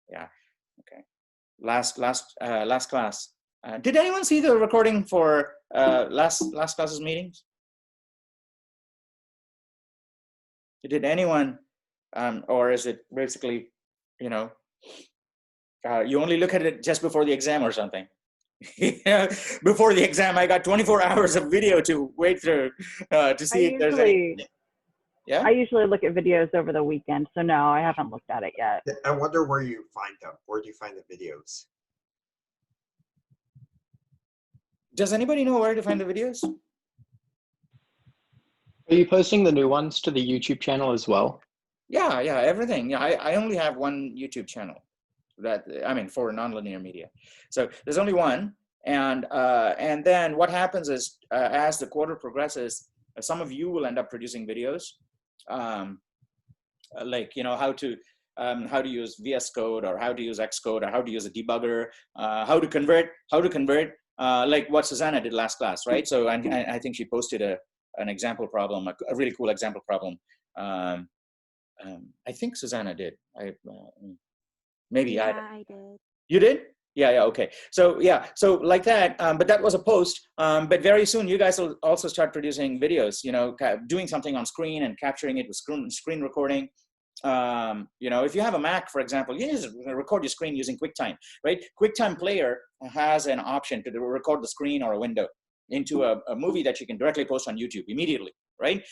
Yeah. Okay. Last class. Did anyone see the recording for last class's meetings? Did anyone, or is it basically, you know, you only look at it just before the exam or something? Yeah, before the exam, I got 24 hours of video to wait through to see if there's any. Yeah. I usually look at videos over the weekend, so no, I haven't looked at it yet. I wonder where you find them. Where do you find the videos? Does anybody know where to find the videos? Are you posting the new ones to the YouTube channel as well? Yeah, everything. Yeah, I only have one YouTube channel. That, I mean, for nonlinear media. So there's only one, and then what happens is as the quarter progresses, some of you will end up producing videos, like how to use VS Code, or how to use Xcode, or how to use a debugger, how to convert, like what Susanna did last class, right? So I think she posted an example problem, a really cool example problem. I think Susanna did. Maybe I did. You did? Yeah, okay. So yeah, so like that, but that was a post. But very soon you guys will also start producing videos, doing something on screen and capturing it with screen recording. If you have a Mac, for example, you just record your screen using QuickTime, right? QuickTime Player has an option to record the screen or a window into a movie that you can directly post on YouTube immediately, right?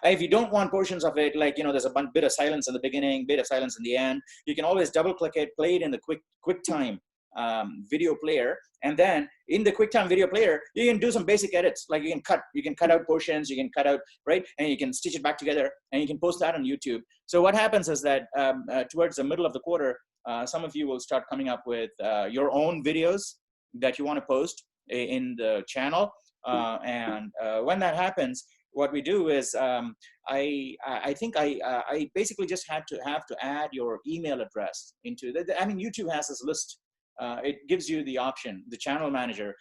If you don't want portions of it, like, there's a bit of silence in the beginning, bit of silence in the end, you can always double click it, play it in the QuickTime video player, and then in the QuickTime video player, you can do some basic edits, like you can cut out portions, you can cut out, right? And you can stitch it back together, and you can post that on YouTube. So what happens is that towards the middle of the quarter, some of you will start coming up with your own videos that you want to post in the channel, and when that happens, what we do is I think I basically just have to add your email address into I mean, YouTube has this list. It gives you the option. The channel manager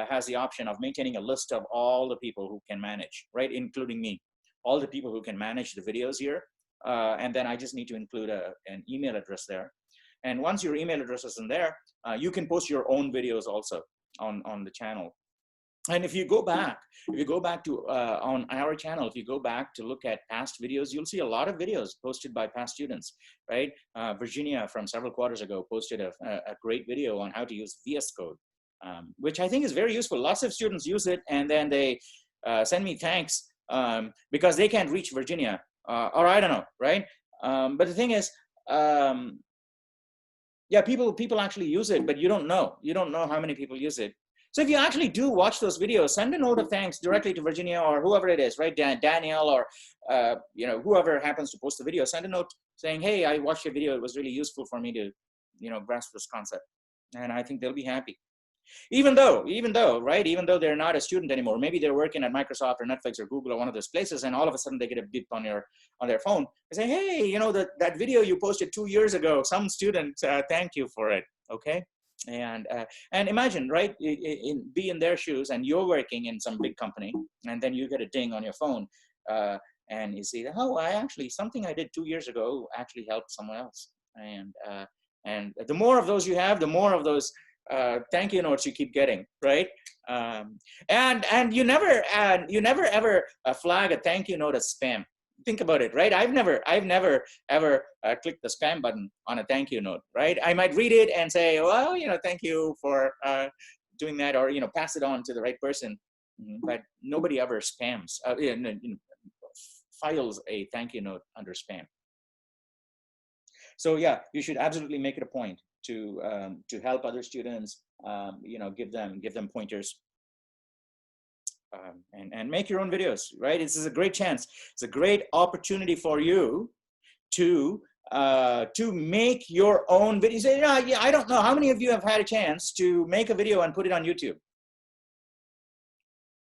has the option of maintaining a list of all the people who can manage, right, including me, all the people who can manage the videos here, and then I just need to include an email address there. And once your email address is in there, you can post your own videos also on the channel. And if you go back to on our channel, if you go back to look at past videos, you'll see a lot of videos posted by past students, right? Virginia from several quarters ago posted a great video on how to use VS Code, which I think is very useful. Lots of students use it, and then they send me thanks because they can't reach Virginia, or I don't know, right? But the thing is, yeah, people actually use it, but you don't know how many people use it. So if you actually do watch those videos, send a note of thanks directly to Virginia or whoever it is, right? Daniel, or whoever happens to post the video, send a note saying, hey, I watched your video. It was really useful for me to, grasp this concept. And I think they'll be happy. Even though they're not a student anymore, maybe they're working at Microsoft or Netflix or Google or one of those places, and all of a sudden they get a beep on their phone. They say, hey, that video you posted 2 years ago, some student thanked you for it, okay? And imagine, right, be in their shoes, and you're working in some big company, and then you get a ding on your phone, and you see, oh, something I did 2 years ago actually helped someone else. And the more of those you have, the more of those thank you notes you keep getting, right? And you never ever flag a thank you note as spam. Think about it, right? I've never ever clicked the spam button on a thank you note, right? I might read it and say, well, thank you for doing that, or pass it on to the right person. But nobody ever spams, files a thank you note under spam. So yeah, you should absolutely make it a point to help other students, give them pointers. And make your own videos, right? This is a great chance. It's a great opportunity for you to make your own videos. Yeah, I don't know. How many of you have had a chance to make a video and put it on YouTube?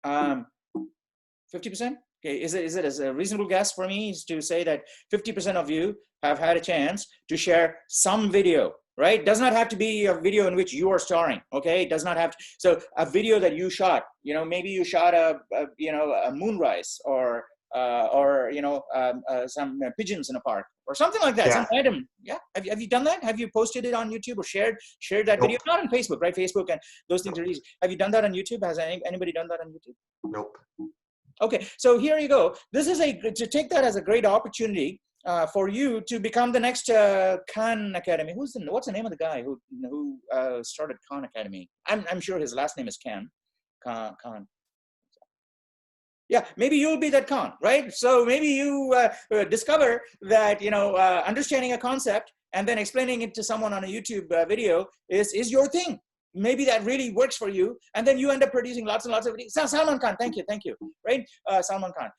50%? Okay, is it a reasonable guess for me to say that 50% of you have had a chance to share some video, right? Does not have to be a video in which you are starring, okay? It does not have to. So a video that you shot, maybe you shot a moonrise, or or some pigeons in a park or something like that. Yeah. Some item. Yeah. Have you done that? Have you posted it on YouTube or shared that Nope. video? Not on Facebook, right? Facebook and those things are easy. Have you done that on YouTube? Has anybody done that on YouTube? Nope. Okay, so here you go. This is to take that as a great opportunity for you to become the next Khan Academy. What's the name of the guy who started Khan Academy? I'm sure his last name is Khan. Yeah, maybe you'll be that Khan, right? So maybe you discover that understanding a concept and then explaining it to someone on a YouTube video is your thing. Maybe that really works for you, and then you end up producing lots and lots of videos. Salman Khan, thank you, right? Salman Khan,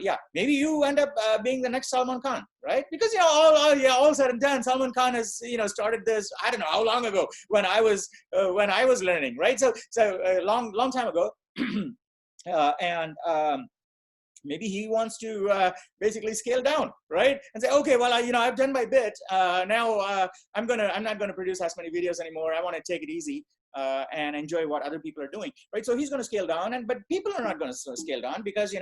yeah, maybe you end up being the next Salman Khan, right? Because all said and done, Salman Khan has started this. I don't know how long ago when I was learning, right? So long time ago, and maybe he wants to basically scale down, right? And say, okay, well, I've done my bit. Now I'm not gonna produce as many videos anymore. I want to take it easy and enjoy what other people are doing, right? So he's going to scale down, but people are not going to scale down because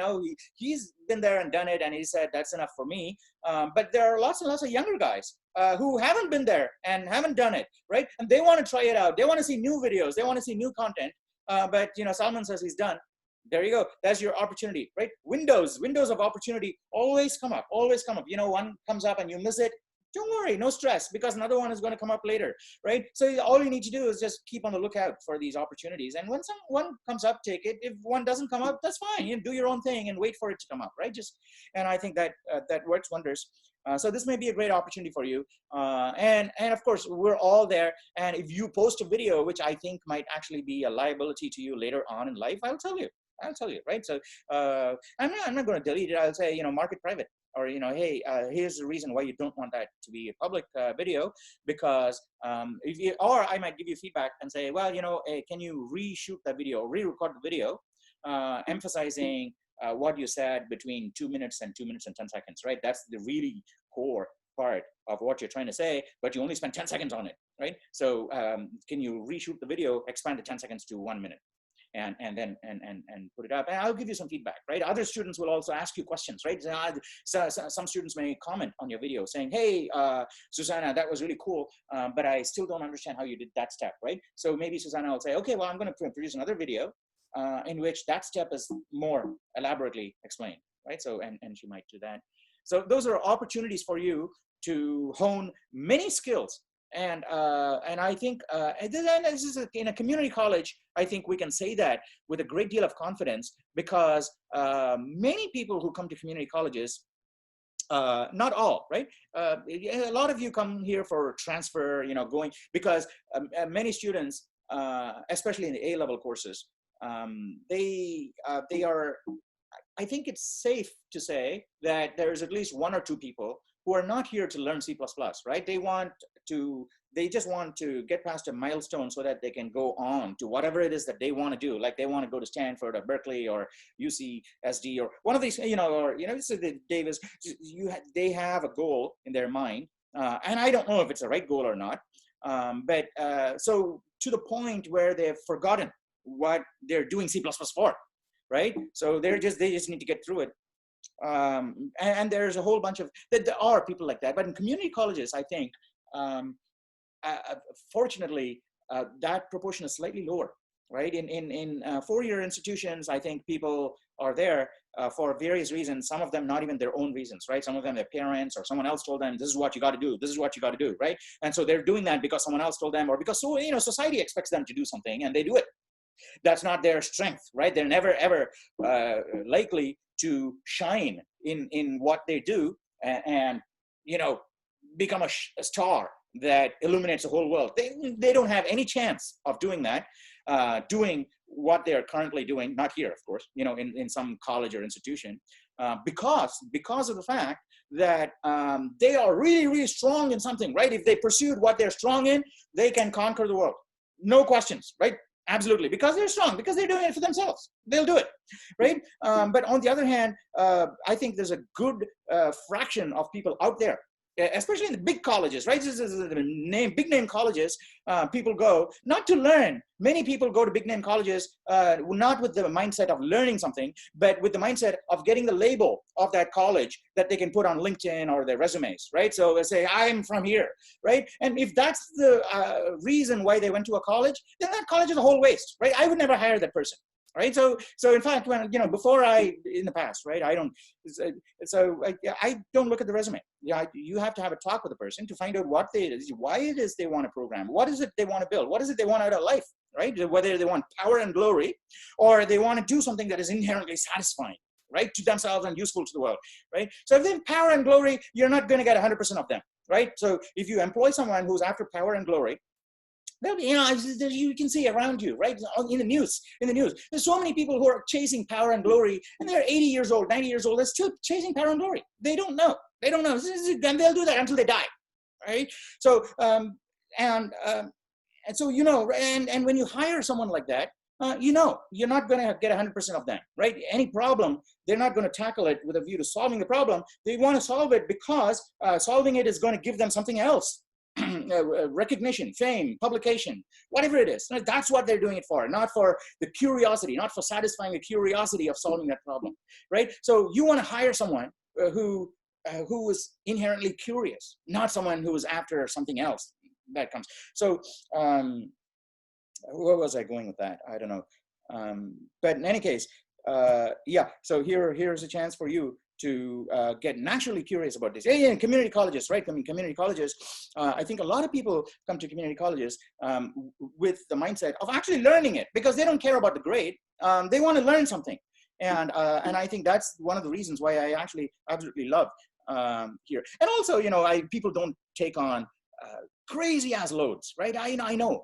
he's been there and done it, and he said that's enough for me. But there are lots and lots of younger guys who haven't been there and haven't done it, right? And they want to try it out. They want to see new videos. They want to see new content. But Salman says he's done. There you go. That's your opportunity, right? Windows of opportunity always come up, always come up. One comes up and you miss it. Don't worry, no stress, because another one is going to come up later, right? So all you need to do is just keep on the lookout for these opportunities. And when one comes up, take it. If one doesn't come up, that's fine. You do your own thing and wait for it to come up, right? And I think that that works wonders. So this may be a great opportunity for you. And of course, we're all there. And if you post a video, which I think might actually be a liability to you later on in life, I'll tell you, right? So I'm not going to delete it. I'll say, mark it private. Or, hey, here's the reason why you don't want that to be a public video, because or I might give you feedback and say, well, hey, can you reshoot that video, re-record the video, emphasizing what you said between 2 minutes and 2 minutes and 10 seconds, right? That's the really core part of what you're trying to say, but you only spend 10 seconds on it, right? So can you reshoot the video, expand the 10 seconds to 1 minute? And then put it up, and I'll give you some feedback, right? Other students will also ask you questions, right? So some students may comment on your video saying, hey, Susanna, that was really cool, but I still don't understand how you did that step, right? So maybe Susanna will say, okay, well, I'm going to produce another video in which that step is more elaborately explained, right? So and she might do that. So those are opportunities for you to hone many skills. And I think this is in a community college, I think we can say that with a great deal of confidence, because many people who come to community colleges, not all, right? A lot of you come here for transfer, going, because many students, especially in the A-level courses, they are, I think it's safe to say that there's at least 1 or 2 people who are not here to learn C++, right? They just want to get past a milestone so that they can go on to whatever it is that they want to do. Like they want to go to Stanford or Berkeley or UCSD or one of these, so Davis, they have a goal in their mind. And I don't know if it's the right goal or not. But so to the point where they've forgotten what they're doing C++ for, right? So they just need to get through it. And there's a whole bunch of, there are people like that, but in community colleges, I think, fortunately, that proportion is slightly lower, right? In 4-year institutions, I think people are there for various reasons. Some of them not even their own reasons, right? Some of them their parents or someone else told them, this is what you got to do. This is what you got to do, right? And so they're doing that because someone else told them, or because society expects them to do something and they do it. That's not their strength, right? They're never ever likely to shine in what they do and become a star that illuminates the whole world. They don't have any chance of doing that, doing what they're currently doing, not here, of course, in some college or institution, because of the fact that they are really, really strong in something, right? If they pursued what they're strong in, they can conquer the world. No questions, right? Absolutely, because they're strong, because they're doing it for themselves. They'll do it, right? But on the other hand, I think there's a good fraction of people out there, especially in the big colleges, right? This is the big name colleges. People go not to learn. Many people go to big name colleges not with the mindset of learning something, but with the mindset of getting the label of that college that they can put on LinkedIn or their resumes, right? So they say, I'm from here, right? And if that's the reason why they went to a college, then that college is a whole waste, right? I would never hire that person. Right. So in fact, when, before in the past, right, I don't look at the resume. Yeah. You have to have a talk with the person to find out why it is they want to program. What is it they want to build? What is it they want out of life? Right. Whether they want power and glory or they want to do something that is inherently satisfying, right, to themselves and useful to the world. Right. So if they have power and glory, you're not going to get 100% of them. Right. So if you employ someone who's after power and glory, you can see around you, right? In the news, there's so many people who are chasing power and glory, and they're 80 years old, 90 years old. They're still chasing power and glory. They don't know. And they'll do that until they die, right? So, and so and when you hire someone like that, you're not going to get 100% of them, right? Any problem, they're not going to tackle it with a view to solving the problem. They want to solve it because solving it is going to give them something else. Recognition, fame, publication, whatever it is. That's what they're doing it for, not for the curiosity, not for satisfying the curiosity of solving that problem, right? So you want to hire someone who is inherently curious, not someone who is after something else that comes. So where was I going with that? I don't know. But in any case, yeah, so here's a chance for you to get naturally curious about this. Yeah, community colleges, right? I mean, community colleges, I think a lot of people come to community colleges with the mindset of actually learning it because they don't care about the grade. They want to learn something. And I think that's one of the reasons why I actually absolutely love here. And also, people don't take on crazy ass loads, right? I know.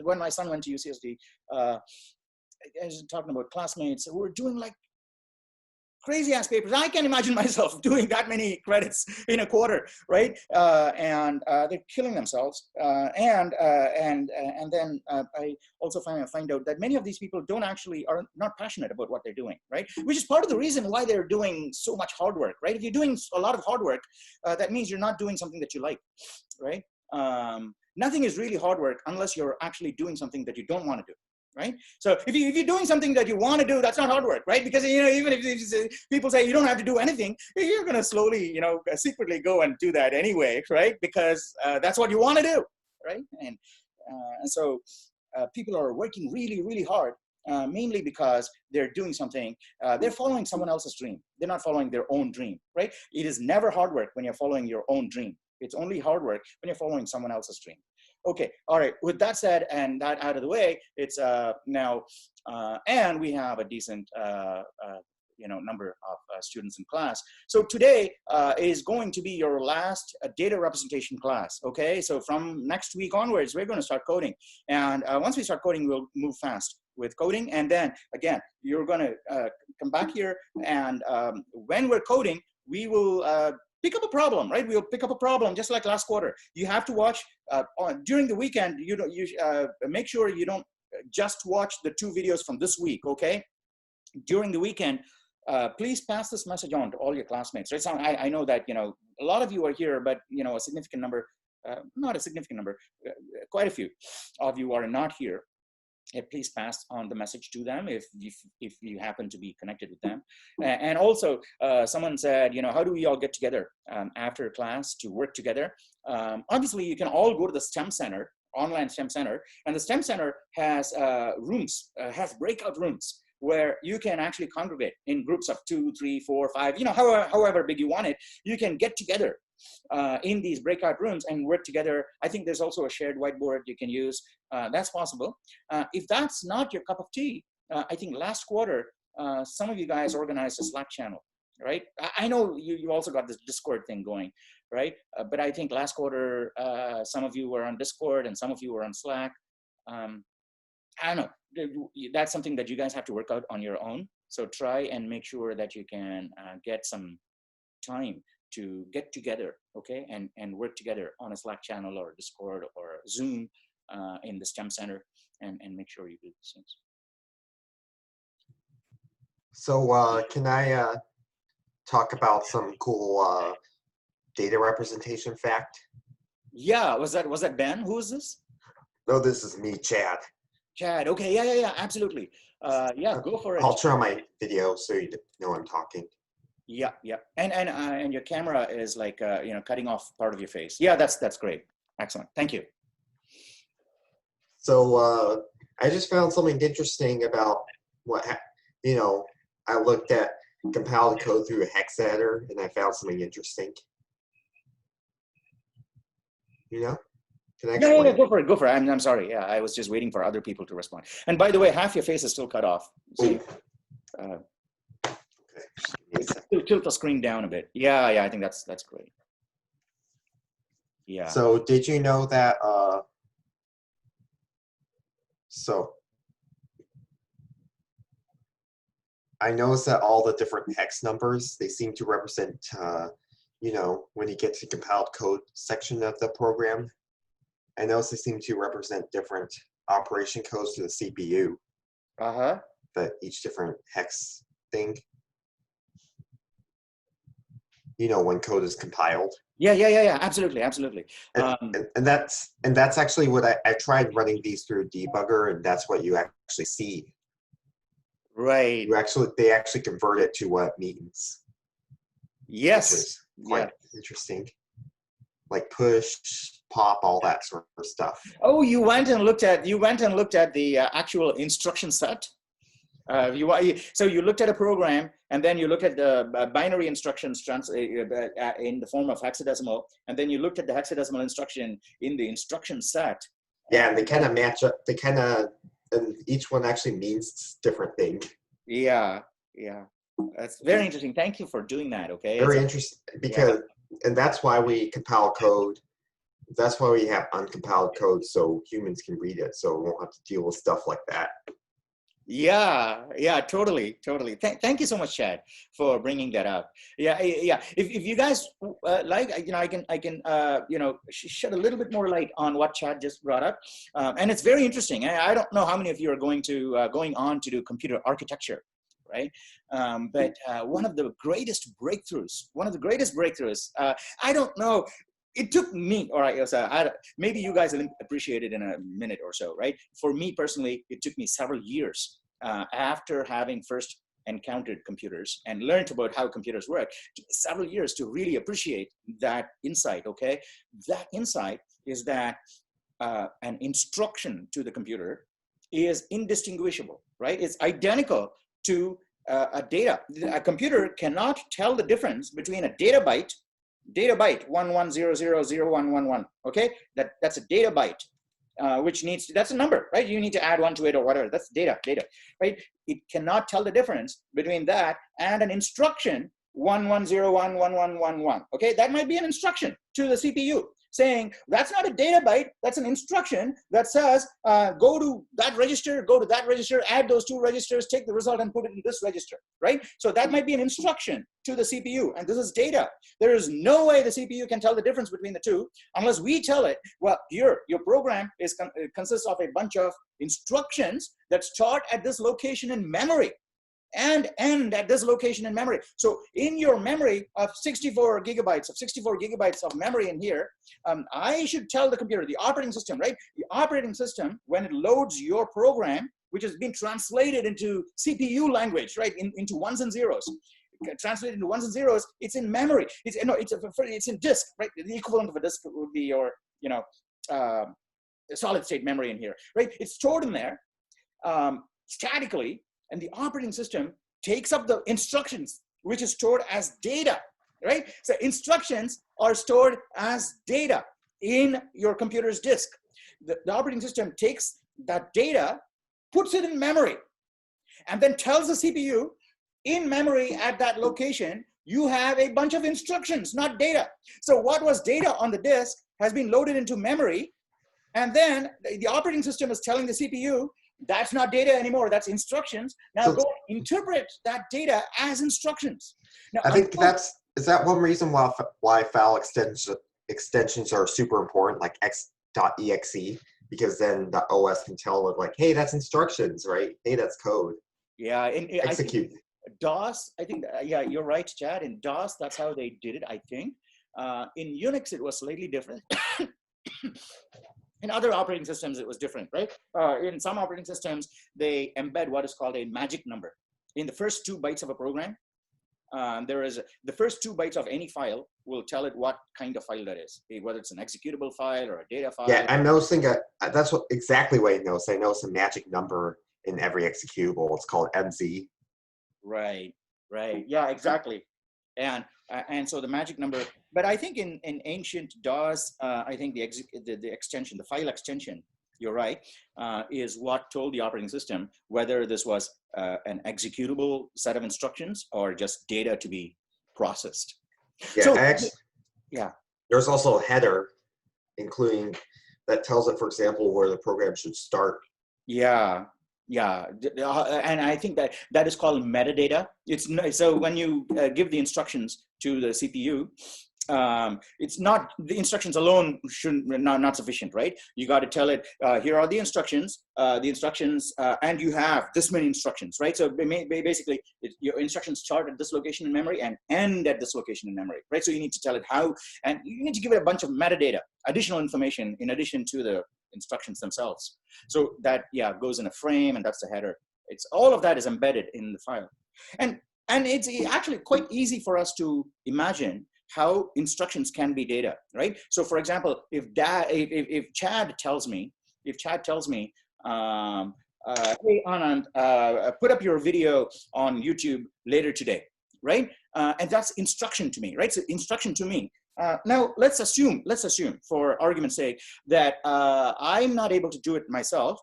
When my son went to UCSD, I was talking about classmates who were doing like crazy ass papers. I can't imagine myself doing that many credits in a quarter, right? And they're killing themselves. And then I also find out that many of these people are not passionate about what they're doing, right? Which is part of the reason why they're doing so much hard work, right? If you're doing a lot of hard work, that means you're not doing something that you like, right? Nothing is really hard work unless you're actually doing something that you don't want to do. Right. So if you're doing something that you want to do, that's not hard work, right? Because even if people say you don't have to do anything, you're going to slowly, secretly go and do that anyway, right? Because that's what you want to do, right? And so people are working really, really hard, mainly because they're doing something. They're following someone else's dream. They're not following their own dream, right? It is never hard work when you're following your own dream. It's only hard work when you're following someone else's dream. Okay, all right, with that said and that out of the way, it's now, and we have a decent number of students in class. So today is going to be your last data representation class, okay? So from next week onwards, we're gonna start coding. And once we start coding, we'll move fast with coding. And then again, you're gonna come back here and when we're coding, we will pick up a problem, right? We'll pick up a problem just like last quarter. You have to watch during the weekend. You make sure you don't just watch the 2 videos from this week, okay? During the weekend, please pass this message on to all your classmates. Right? So I know that a lot of you are here, but a significant number, not a significant number, quite a few of you are not here. Please pass on the message to them if you happen to be connected with them. And also, someone said, how do we all get together after class to work together? Obviously, you can all go to the STEM Center, online STEM Center, and the STEM Center has rooms, has breakout rooms where you can actually congregate in groups of 2, 3, 4, 5, however big you want it. You can get together in these breakout rooms and work together. I think there's also a shared whiteboard you can use. That's possible. If that's not your cup of tea, I think last quarter, some of you guys organized a Slack channel, right? I know you also got this Discord thing going, right? But I think last quarter, some of you were on Discord and some of you were on Slack. I don't know. That's something that you guys have to work out on your own. So try and make sure that you can get some time to get together, okay, and work together on a Slack channel or Discord or Zoom in the STEM Center, and make sure you do these things. So can I talk about some cool data representation fact? Yeah, was that Ben? Who is this? No, this is me, Chad. Chad. Okay, yeah, absolutely. Yeah, go for it. I'll turn on my video so you know I'm talking. Yeah, and your camera is like cutting off part of your face. Yeah, that's great. Excellent. Thank you. So I just found something interesting about I looked at compiled code through a hex editor, and I found something interesting. Can I explain? No, go for it. Go for it. I'm sorry. Yeah, I was just waiting for other people to respond. And by the way, half your face is still cut off. So tilt the screen down a bit. Yeah, I think that's great. Yeah. So did you know that? So I noticed that all the different hex numbers, they seem to represent, when you get to compiled code section of the program, I noticed they seem to represent different operation codes to the CPU. That each different hex thing. When code is compiled. Yeah. Absolutely. And that's actually what I tried running these through a debugger, and that's what you actually see. Right. They actually convert it to what it means. Yes. Which is quite interesting. Like push, pop, all that sort of stuff. Oh, you went and looked at the actual instruction set. So you looked at a program, and then you look at the binary instructions in the form of hexadecimal, and then you looked at the hexadecimal instruction in the instruction set. Yeah, and they kind of match up. And each one actually means different thing. Yeah. That's very interesting. Thank you for doing that. Okay. Very interesting because, and that's why we compile code. That's why we have uncompiled code so humans can read it, so we won't have to deal with stuff like that. Yeah, totally. Thank you so much, Chad, for bringing that up. Yeah. If you guys like, I can shed a little bit more light on what Chad just brought up, and it's very interesting. I don't know how many of you are going on to do computer architecture, right? But one of the greatest breakthroughs, I don't know. It took me, maybe you guys will appreciate it in a minute or so, right? For me personally, it took me several years after having first encountered computers and learned about how computers work, several years to really appreciate that insight, okay? That insight is that an instruction to the computer is indistinguishable, right? It's identical to a data. A computer cannot tell the difference between a data byte 11000111, okay? That's a data byte, which needs that's a number, right? You need to add 1 to it or whatever. That's data, right? It cannot tell the difference between that and an instruction 11011111. Okay, that might be an instruction to the CPU saying that's not a data byte, that's an instruction that says go to that register, add those 2 registers, take the result and put it in this register, right? So that might be an instruction to the CPU, and this is data. There is no way the CPU can tell the difference between the two unless we tell it, well, your program consists of a bunch of instructions that's stored at this location in memory and end at this location in memory. So in your memory of 64 gigabytes of memory in here, I should tell the computer, the operating system, right? The operating system, when it loads your program, which has been translated into CPU language, right? Into ones and zeros. Translated into ones and zeros, it's in memory. It's in disk, right? The equivalent of a disk would be your, solid state memory in here, right? It's stored in there statically, and the operating system takes up the instructions, which is stored as data, right? So instructions are stored as data in your computer's disk. The operating system takes that data, puts it in memory, and then tells the CPU, in memory at that location, you have a bunch of instructions, not data. So what was data on the disk has been loaded into memory, and then the operating system is telling the CPU, that's not data anymore, that's instructions. Now go interpret that data as instructions. Now, I think is that one reason why file extensions are super important, like x.exe, because then the OS can tell it, like, hey, that's instructions, right? Hey, that's code. Yeah, execute. DOS, I think, yeah, you're right, Chad. In DOS, that's how they did it, I think. In Unix, it was slightly different. In other operating systems, it was different, right? In some operating systems, they embed what is called a magic number. In the first 2 bytes of a program, the first 2 bytes of any file will tell it what kind of file that is, whether it's an executable file or a data file. Yeah, I'm noticing that's exactly what I noticed. I noticed a magic number in every executable. It's called MZ. Right, right. Yeah, exactly. And so the magic number, but I think in ancient DOS, I think the extension, the file extension, you're right, is what told the operating system whether this was an executable set of instructions or just data to be processed. Yeah, So, yeah. There's also a header, including that tells it, for example, where the program should start. Yeah, yeah, and I think that is called metadata. It's so when you give the instructions to the CPU, it's not the instructions alone not sufficient, right? You got to tell it here are the instructions, and you have this many instructions, right? So basically, your instructions start at this location in memory and end at this location in memory, right? So you need to tell it how, and you need to give it a bunch of metadata, additional information in addition to the instructions themselves. So that goes in a frame, and that's the header. It's all of that is embedded in the file, and it's actually quite easy for us to imagine how instructions can be data, right? So for example, if Chad tells me, hey Anand, put up your video on YouTube later today, right? And that's instruction to me, right? So instruction to me. Now let's assume for argument's sake that I'm not able to do it myself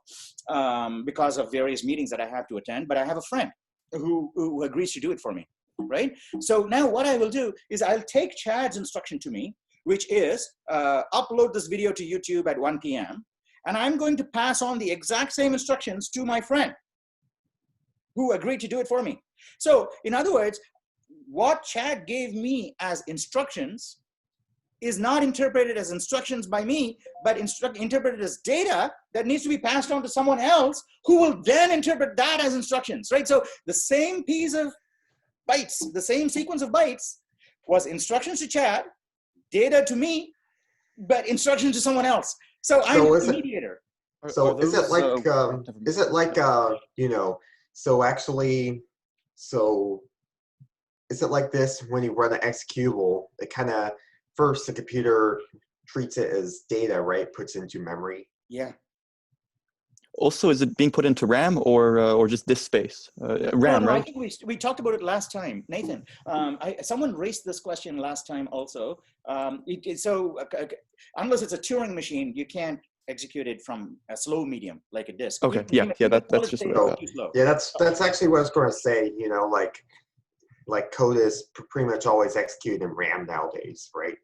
because of various meetings that I have to attend, but I have a friend who agrees to do it for me, right? So now what I will do is I'll take Chad's instruction to me, which is upload this video to YouTube at 1 p.m. And I'm going to pass on the exact same instructions to my friend who agreed to do it for me. So in other words, what Chad gave me as instructions is not interpreted as instructions by me, but interpreted as data that needs to be passed on to someone else who will then interpret that as instructions, right? So the same piece of bytes, the same sequence of bytes was instructions to Chad, data to me, but instructions to someone else. So I'm the mediator. So is it like, you know, so actually, so is it like this when you run an executable, it kind of, first the computer treats it as data, right? Puts into memory. Yeah. Also, is it being put into RAM or just disk space? RAM, no, right? I think we talked about it last time, Nathan. Someone raised this question last time also. Unless it's a Turing machine, you can't execute it from a slow medium like a disk. Okay, that's just what I thought. Yeah, that's actually what I was going to say. You know, like code is pretty much always executed in RAM nowadays, right?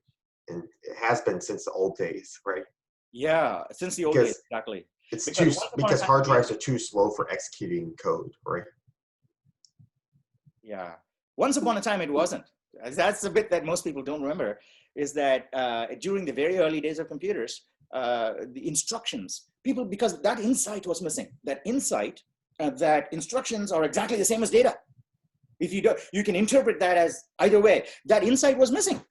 And it has been since the old days, right? Yeah, since the old days, exactly. It's because hard drives are too slow for executing code, right? Yeah. Once upon a time, it wasn't. That's the bit that most people don't remember, is that during the very early days of computers, the instructions, because that insight was missing. That insight that instructions are exactly the same as data. If you don't, you can interpret that as either way. That insight was missing.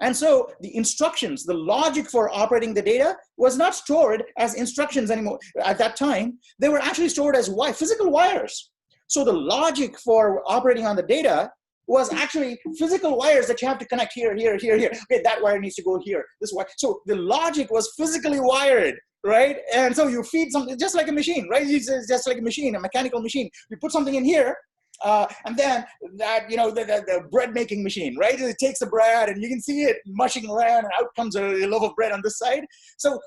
And so the instructions, the logic for operating the data was not stored as instructions anymore. At that time, they were actually stored as physical wires. So the logic for operating on the data was actually physical wires that you have to connect here, here, here, here. Okay, that wire needs to go here, this wire. So the logic was physically wired, right? And so you feed something, just like a machine, right? It's just like a machine, a mechanical machine. You put something in here, and then that, you know, the bread making machine, right? It takes the bread and you can see it mushing around and out comes a loaf of bread on this side. So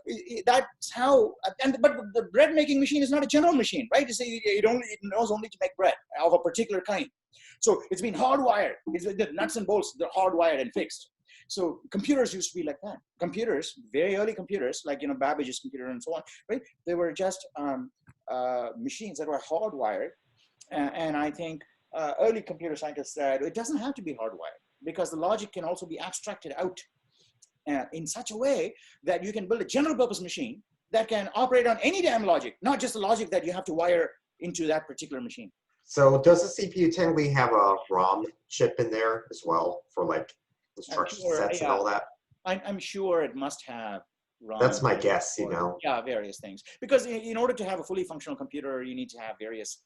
that's how, but the bread making machine is not a general machine, right? It knows only to make bread of a particular kind. So it's been hardwired. The nuts and bolts, they're hardwired and fixed. So computers used to be like that. Computers, very early computers, like, you know, Babbage's computer and so on, right? They were just machines that were hardwired. And I think early computer scientists said it doesn't have to be hardwired because the logic can also be abstracted out in such a way that you can build a general purpose machine that can operate on any damn logic, not just the logic that you have to wire into that particular machine. So does the CPU technically have a ROM chip in there as well for like instruction sets and all that? I'm sure it must have run. That's my guess, you or- know. Yeah, various things. Because in order to have a fully functional computer, you need to have various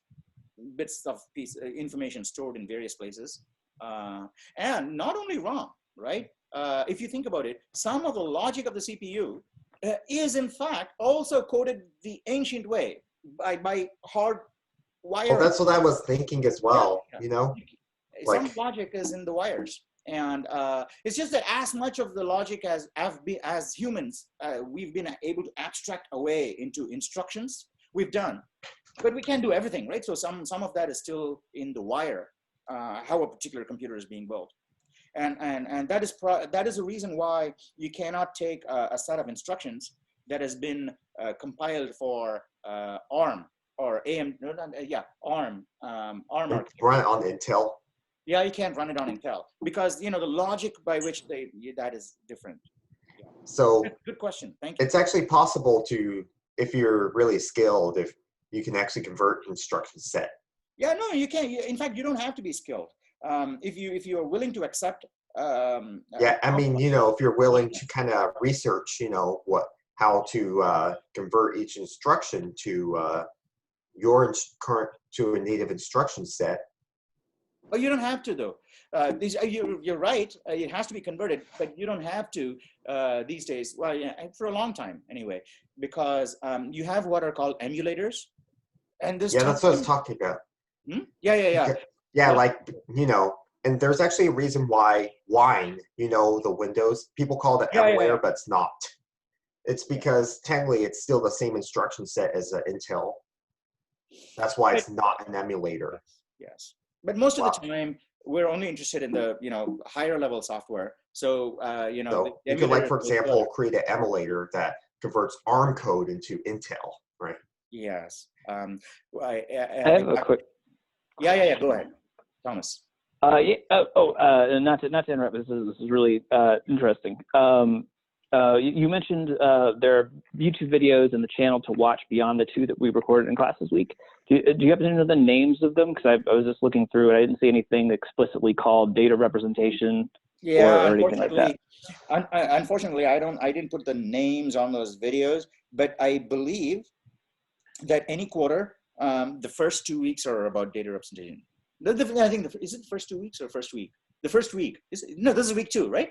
bits of information stored in various places. And not only ROM, right? If you think about it, some of the logic of the CPU is in fact also coded the ancient way by hard wire. Well, that's what I was thinking as well, Yeah. you know. Some Like- logic is in the wires, and it's just that as much of the logic as humans we've been able to abstract away into instructions, we've done, but we can't do everything, right? So some of that is still in the wire, how a particular computer is being built, and that is the reason why you cannot take a set of instructions that has been compiled for ARM or ARM, ARM And architecture. run it on Intel. Yeah, you can't run it on Intel because the logic by which that is different. So Good question. Thank you. it's actually possible to, if you're really skilled, if you can actually convert instruction set. Yeah, no, you can't. In fact, you don't have to be skilled. If you are willing to accept. Yeah, I mean, you know, if you're willing to kind of research, you know, how to convert each instruction to to a native instruction set. Oh, you don't have to though. You're right. It has to be converted, but you don't have to these days. Well, yeah, for a long time anyway, because you have what are called emulators, and this. Yeah, that's what I was talking about. Hmm? Yeah. Yeah, like, you know, and there's actually a reason why Wine, you know, the Windows, people call it Yeah, emulator, yeah. but it's not. It's because technically it's still the same instruction set as Intel. That's why it's not an emulator. Yes, but most of Wow. the time we're only interested in the higher level software. So So the you could, like, emulator for goes example, well. create an emulator that converts ARM code into Intel, right? Yes. I have a quick. Yeah. Go ahead, Thomas. Not to interrupt. This is really interesting. You mentioned there are YouTube videos in the channel to watch beyond the 2 that we recorded in class this week. Do you happen to know the names of them? Because I was just looking through it. I didn't see anything explicitly called data representation or anything like that. Unfortunately, I didn't put the names on those videos, but I believe that any quarter, the first 2 weeks are about data representation. I think is it the first 2 weeks or first week? The first week no, this is week 2, right?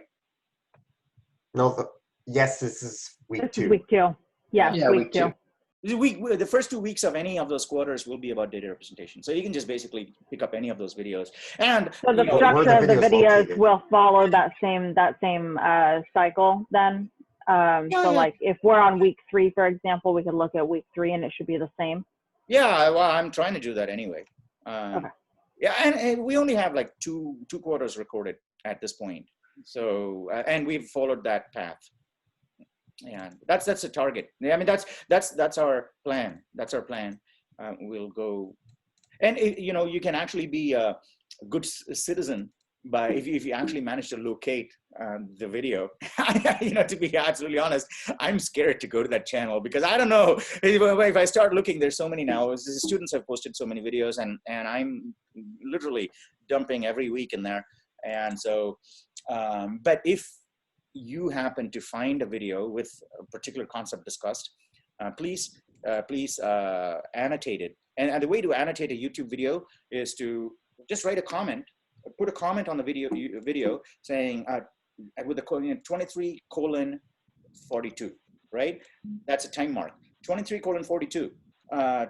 No, yes, this is week This 2. is week 2. Yeah, Yeah, week week 2. The first 2 weeks of any of those quarters will be about data representation. So you can just basically pick up any of those videos. And So the where structure of the videos videos located? will follow that same cycle then. So like if we're on week 3, for example, we could look at week 3 and it should be the same. yeah, well, I'm trying to do that anyway. Okay. Yeah, and we only have like two quarters recorded at this point. So and we've followed that path. Yeah, that's a target. Yeah, I mean that's our plan. That's our plan. We'll go, and you can actually be a good citizen by if you actually manage to locate the video. To be absolutely honest, I'm scared to go to that channel because I don't know if I start looking. There's so many now. The students have posted so many videos, and I'm literally dumping every week in there. And so, but if you happen to find a video with a particular concept discussed, please annotate it. And the way to annotate a YouTube video is to just write a comment, put a comment on the video saying with the 23:42, right? That's a time mark. 23:42.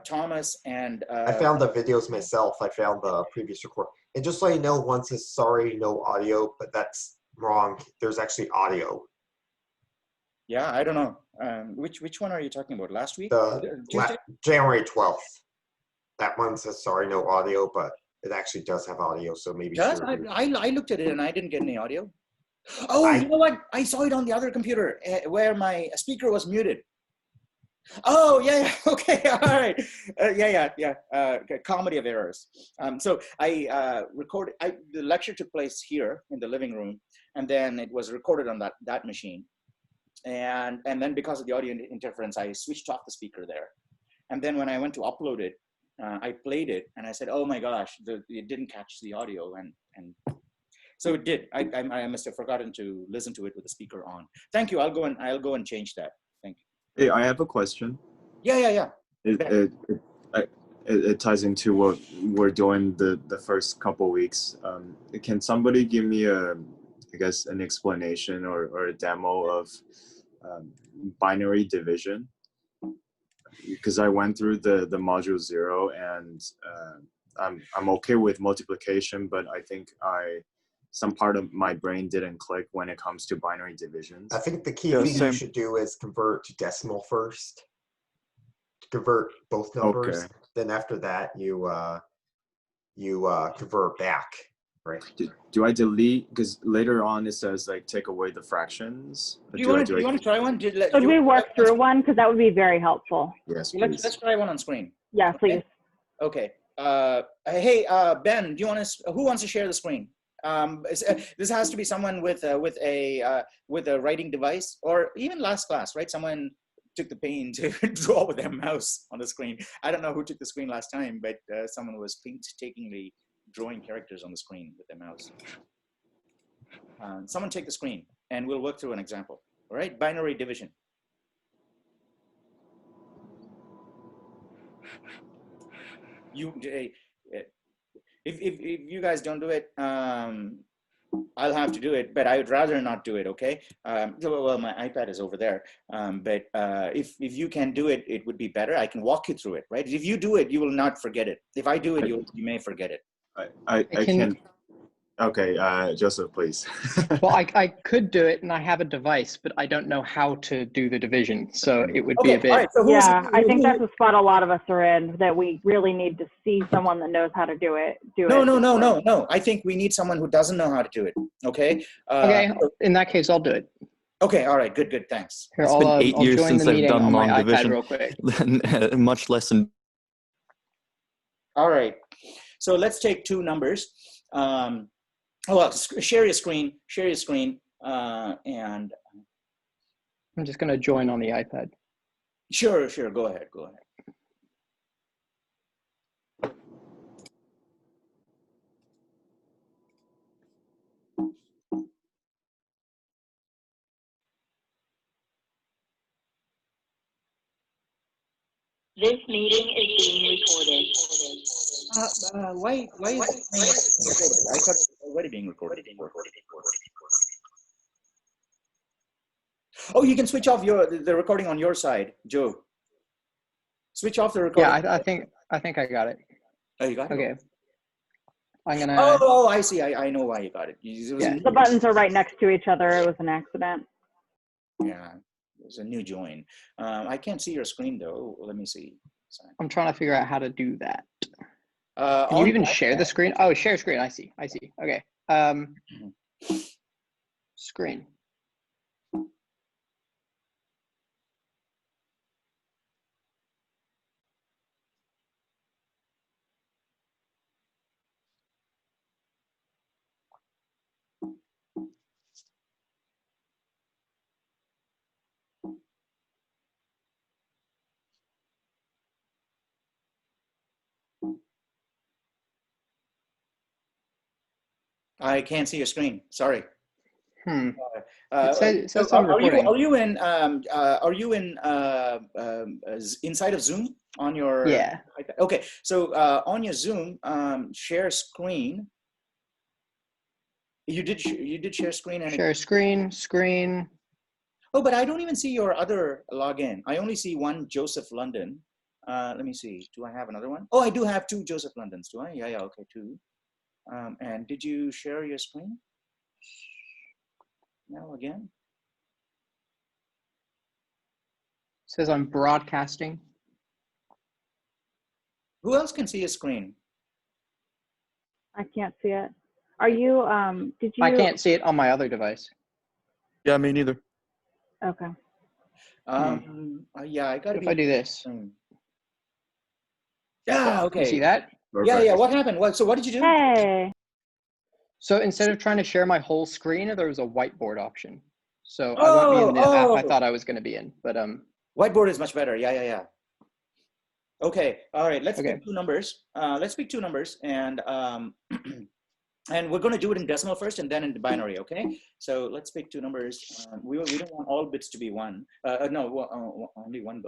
Thomas and I found the videos myself. I found the previous record. And just so you know, one says sorry, no audio, but that's wrong. There's actually audio. yeah, I don't know. Which one are you talking about? Last week? The Tuesday? January 12th. That one says sorry, no audio, but it actually does have audio, so maybe. Does? Sure. I looked at it and I didn't get any audio. Oh, you know what? I saw it on the other computer where my speaker was muted. Oh, yeah. Okay. All right. Comedy of errors. So I recorded, the lecture took place here in the living room, and then it was recorded on that machine. And then because of the audio interference, I switched off the speaker there. And then when I went to upload it, I played it and I said, oh my gosh, it didn't catch the audio. And So it did. I must have forgotten to listen to it with the speaker on. Thank you. I'll go and change that. Thank you. Hey, I have a question. Yeah. It ties into what we're doing the first couple weeks. Can somebody give me I guess an explanation or a demo of binary division? Because I went through the module 0 and I'm okay with multiplication, but I think some part of my brain didn't click when it comes to binary divisions. I think the key Yeah, thing same. you should do is convert to decimal first. Convert both numbers. Okay. Then after that, you convert back, right? Do I delete? Because later on it says like take away the fractions. Do you want to try one? Could we work through one? Because that would be very helpful. Yes, Let's please. try one on screen. Yeah, please. Okay. Hey, Ben, do you want to? Who wants to share the screen? This has to be someone with a writing device, or even last class, right? Someone took the pain to draw with their mouse on the screen. I don't know who took the screen last time, but someone was painstakingly drawing characters on the screen with their mouse. Someone take the screen, and we'll work through an example. All right, binary division. If you guys don't do it, I'll have to do it, but I would rather not do it. Okay. Well, my iPad is over there. But if you can do it, it would be better. I can walk you through it, right? If you do it, you will not forget it. If I do it, you may forget it. I can. Okay, Joseph, please. Well, I could do it, and I have a device, but I don't know how to do the division, so it would be a bit. All right, so Yeah, I think that's a spot a lot of us are in, that we really need to see someone that knows how to do it. No. I think we need someone who doesn't know how to do it. Okay. Okay, in that case, I'll do it. Okay. All right. Good. Thanks. Here, It's been 8 I'll years join since the I've meeting done on my long iPad division. real quick. Much less. All right. So let's take two numbers. Well, share your screen, and I'm just going to join on the iPad. Sure. Go ahead. This meeting is being recorded. Why is it being recorded? I thought it was already being recorded. Oh, you can switch off the recording on your side, Joe. Switch off the recording. Yeah, I think I got it. Oh, you got it? Okay. I'm gonna. Oh, I see. I know why you got it. The buttons are right next to each other. It was an accident. Yeah, it was a new join. I can't see your screen though. Let me see. Sorry. I'm trying to figure out how to do that. Can you even share the screen? Oh, share screen. I see. Okay. Screen. I can't see your screen. Sorry. It says I'm recording. Are you in inside of Zoom on your? Yeah. Okay. So on your Zoom, share screen. You did share screen and Share screen. Oh, but I don't even see your other login. I only see one Joseph London. Let me see. Do I have another one? Oh, I do have two Joseph Londons. Do I? Yeah. Okay, two. And did you share your screen? No, again. It says I'm broadcasting. Who else can see a screen? I can't see it. Are you, did you? I can't see it on my other device. Yeah, me neither. Okay. Yeah, I got to If I do this. Yeah, okay. You see that? Yeah. What happened? So what did you do? Hey. So instead of trying to share my whole screen, there was a whiteboard option. So I won't be in the app I thought I was going to be in, but whiteboard is much better. Yeah. Okay. All right. Let's pick two numbers. And And we're going to do it in decimal first and then in the binary, okay? So let's pick two numbers. We don't want all bits to be one. No, only one.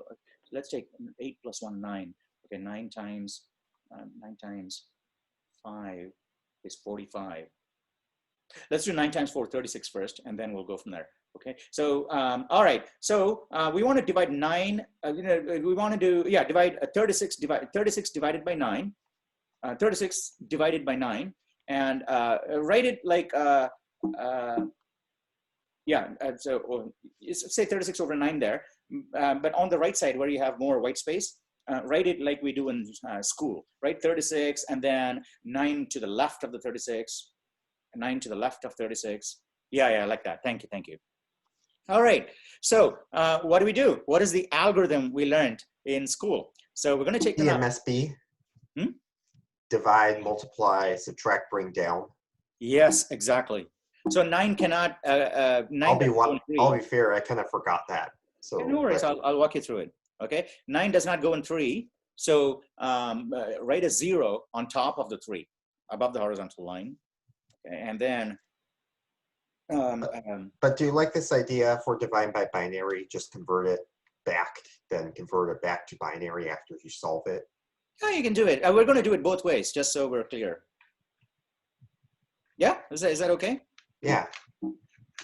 Let's take 8 plus 1, 9. Okay, 9 times 5 is 45. Let's do 9 times 4, 36 first, and then we'll go from there. Okay, so all right, so we want to divide 9, we want to do, yeah, divide 36 divided by 9, 36 divided by 9, and write it like, say 36 over 9 there, but on the right side where you have more white space, write it like we do in school, right? 36, and then 9 to the left of the 36, 9 to the left of 36. Yeah, like that. Thank you. All right, so what do we do? What is the algorithm we learned in school? So we're going to take them out. DMSB. Divide, multiply, subtract, bring down. Yes, exactly. So 9 cannot. 9 I'll be fair. I kind of forgot that. So no worries. I'll walk you through it. Okay, 9 does not go in 3. So write a 0 on top of the 3, above the horizontal line, okay, and then. But do you like this idea for divide by binary? Just convert it back, then convert it back to binary after you solve it. Yeah, you can do it. We're going to do it both ways, just so we're clear. Yeah, is that okay? Yeah,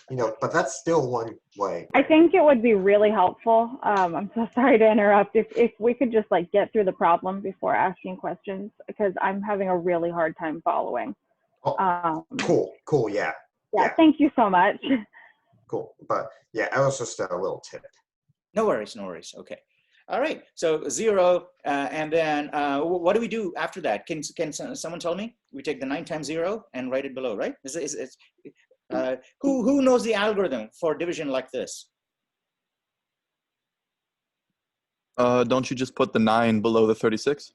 but that's still one way. I think it would be really helpful. I'm so sorry to interrupt. If we could just like get through the problem before asking questions, because I'm having a really hard time following. Oh, cool, yeah. Yeah, thank you so much. Cool, but yeah, that was just a little tip. No worries. Okay. All right. So 0, and then what do we do after that? Can someone tell me? We take the 9 times 0 and write it below, right? Who knows the algorithm for division like this? Don't you just put the 9 below the 36?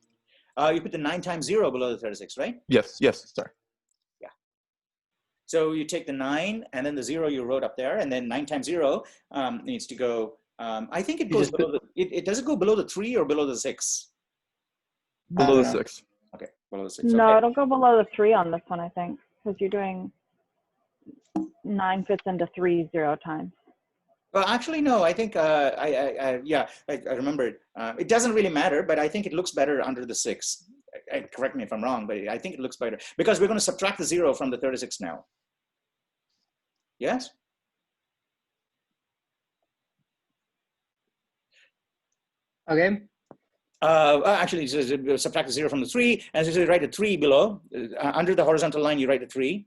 You put the 9 times 0 below the 36, right? Yes, sorry. Yeah. So you take the 9 and then the 0 you wrote up there, and then 9 times 0 needs to go. I think it goes below it does it go below the 3 or below the 6? Below the 6. Okay, below the 6. No, okay. it'll go below the 3 on this one, I think, because you're doing 9 fits into 3 0 times. Well, actually, no. I think I remember it. It doesn't really matter, but I think it looks better under the 6. Correct me if I'm wrong, but I think it looks better because we're going to subtract the 0 from the 36 now. Yes. Okay. Actually, subtract the 0 from the 3, and so you write a 3 below. Under the horizontal line, you write a 3.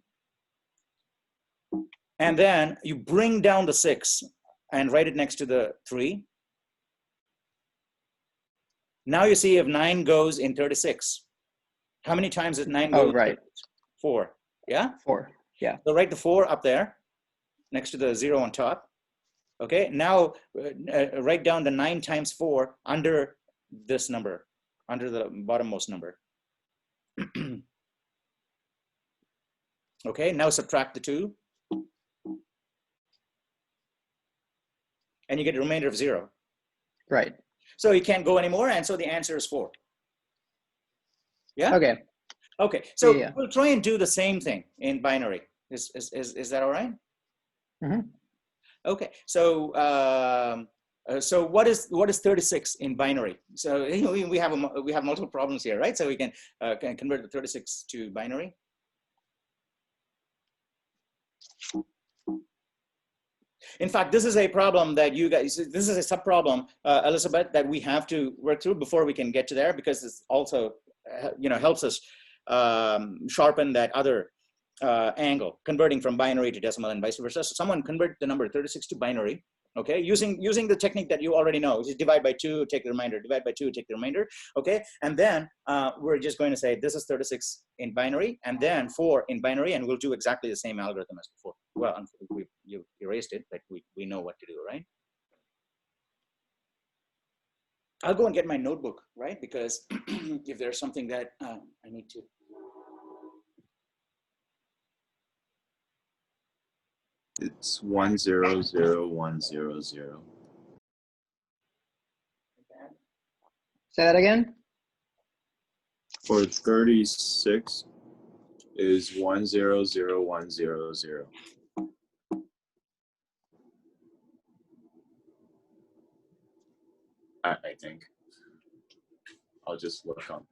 And then you bring down the 6 and write it next to the 3. Now you see if 9 goes in 36. How many times does 9 go? Oh, right. 4. Yeah? 4. Yeah. So write the 4 up there next to the 0 on top. Okay, now write down the 9 times 4 under this number, under the bottommost number. Okay, now subtract the 2. And you get a remainder of 0. Right. So you can't go anymore, and so the answer is 4. Yeah? Okay. Okay, so Yeah. we'll try and do the same thing in binary. Is that all right? Mm-hmm. Okay, so so what is 36 in binary? So we have multiple problems here, right? So we can convert the 36 to binary. In fact, this is a problem that you guys, this is a sub-problem, Elizabeth, that we have to work through before we can get to there, because this also, helps us sharpen that other angle, converting from binary to decimal and vice versa. So someone convert the number 36 to binary, okay, using the technique that you already know, which is divide by 2, take the remainder, divide by 2, take the remainder, okay? And then we're just going to say this is 36 in binary, and then 4 in binary, and we'll do exactly the same algorithm as before. Well, you erased it, but we know what to do, right? I'll go and get my notebook, right? Because if there's something that I need to. It's 100100. Say that again. For 36, is 100100. I think. I'll just look on.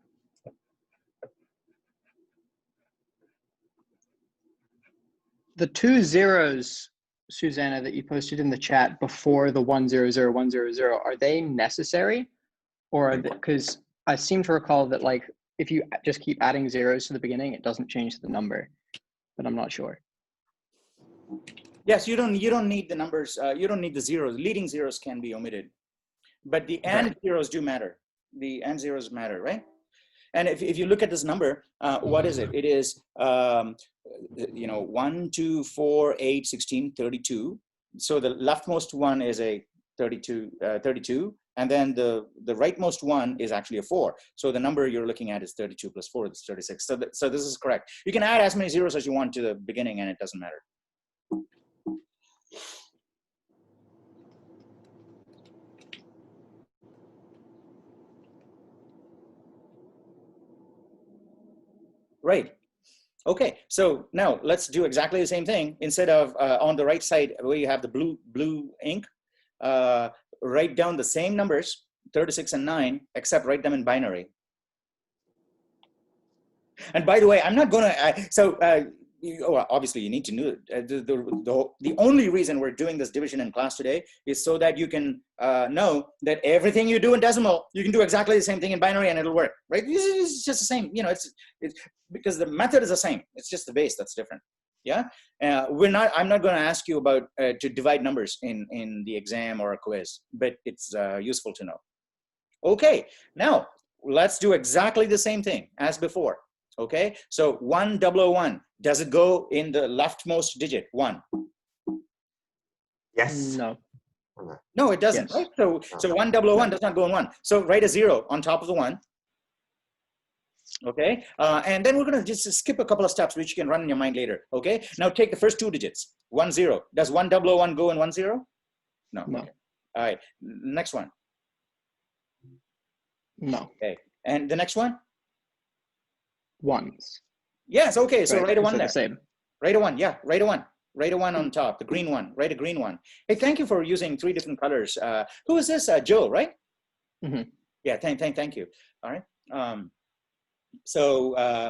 The 2 zeros, Susanna, that you posted in the chat before the 100100, are they necessary? Or because I seem to recall that like if you just keep adding zeros to the beginning, it doesn't change the number, but I'm not sure. Yes, you don't need the numbers. You don't need the zeros. Leading zeros can be omitted, but the and zeros do matter. The and zeros matter, right? And if you look at this number, what is it? It is, 1, 2, 4, 8, 16, 32. So the leftmost one is a 32, and then the rightmost one is actually a 4. So the number you're looking at is 32 plus 4, that's 36. So this is correct. You can add as many zeros as you want to the beginning and it doesn't matter. Right. Okay, so now let's do exactly the same thing. Instead of on the right side where you have the blue ink, write down the same numbers, 36 and 9, except write them in binary. And by the way, I'm not gonna, obviously you need to know, the only reason we're doing this division in class today is so that you can know that everything you do in decimal, you can do exactly the same thing in binary and it'll work, right? It's just the same, it's because the method is the same. It's just the base that's different. Yeah, I'm not going to ask you about to divide numbers in the exam or a quiz, but it's useful to know. Okay, now let's do exactly the same thing as before. Okay, so 1001, does it go in the leftmost digit, 1? Yes. No. No, it doesn't. Yes. Right? So 1001 does not go in 1. So write a 0 on top of the 1. Okay, and then we're going to just skip a couple of steps which you can run in your mind later. Okay, now take the first 2 digits, 10. Does 1001 go in 10? No. No. Okay. All right, next one. No. Okay, and the next one? Ones. Yes, okay, so Right, write a 1 so there. the same. Write a 1, yeah, write a 1. Write a 1 on top, the green one, write a green one. Hey, thank you for using 3 different colors. Who is this? Joe, right? Mm-hmm. Yeah, thank you. All right.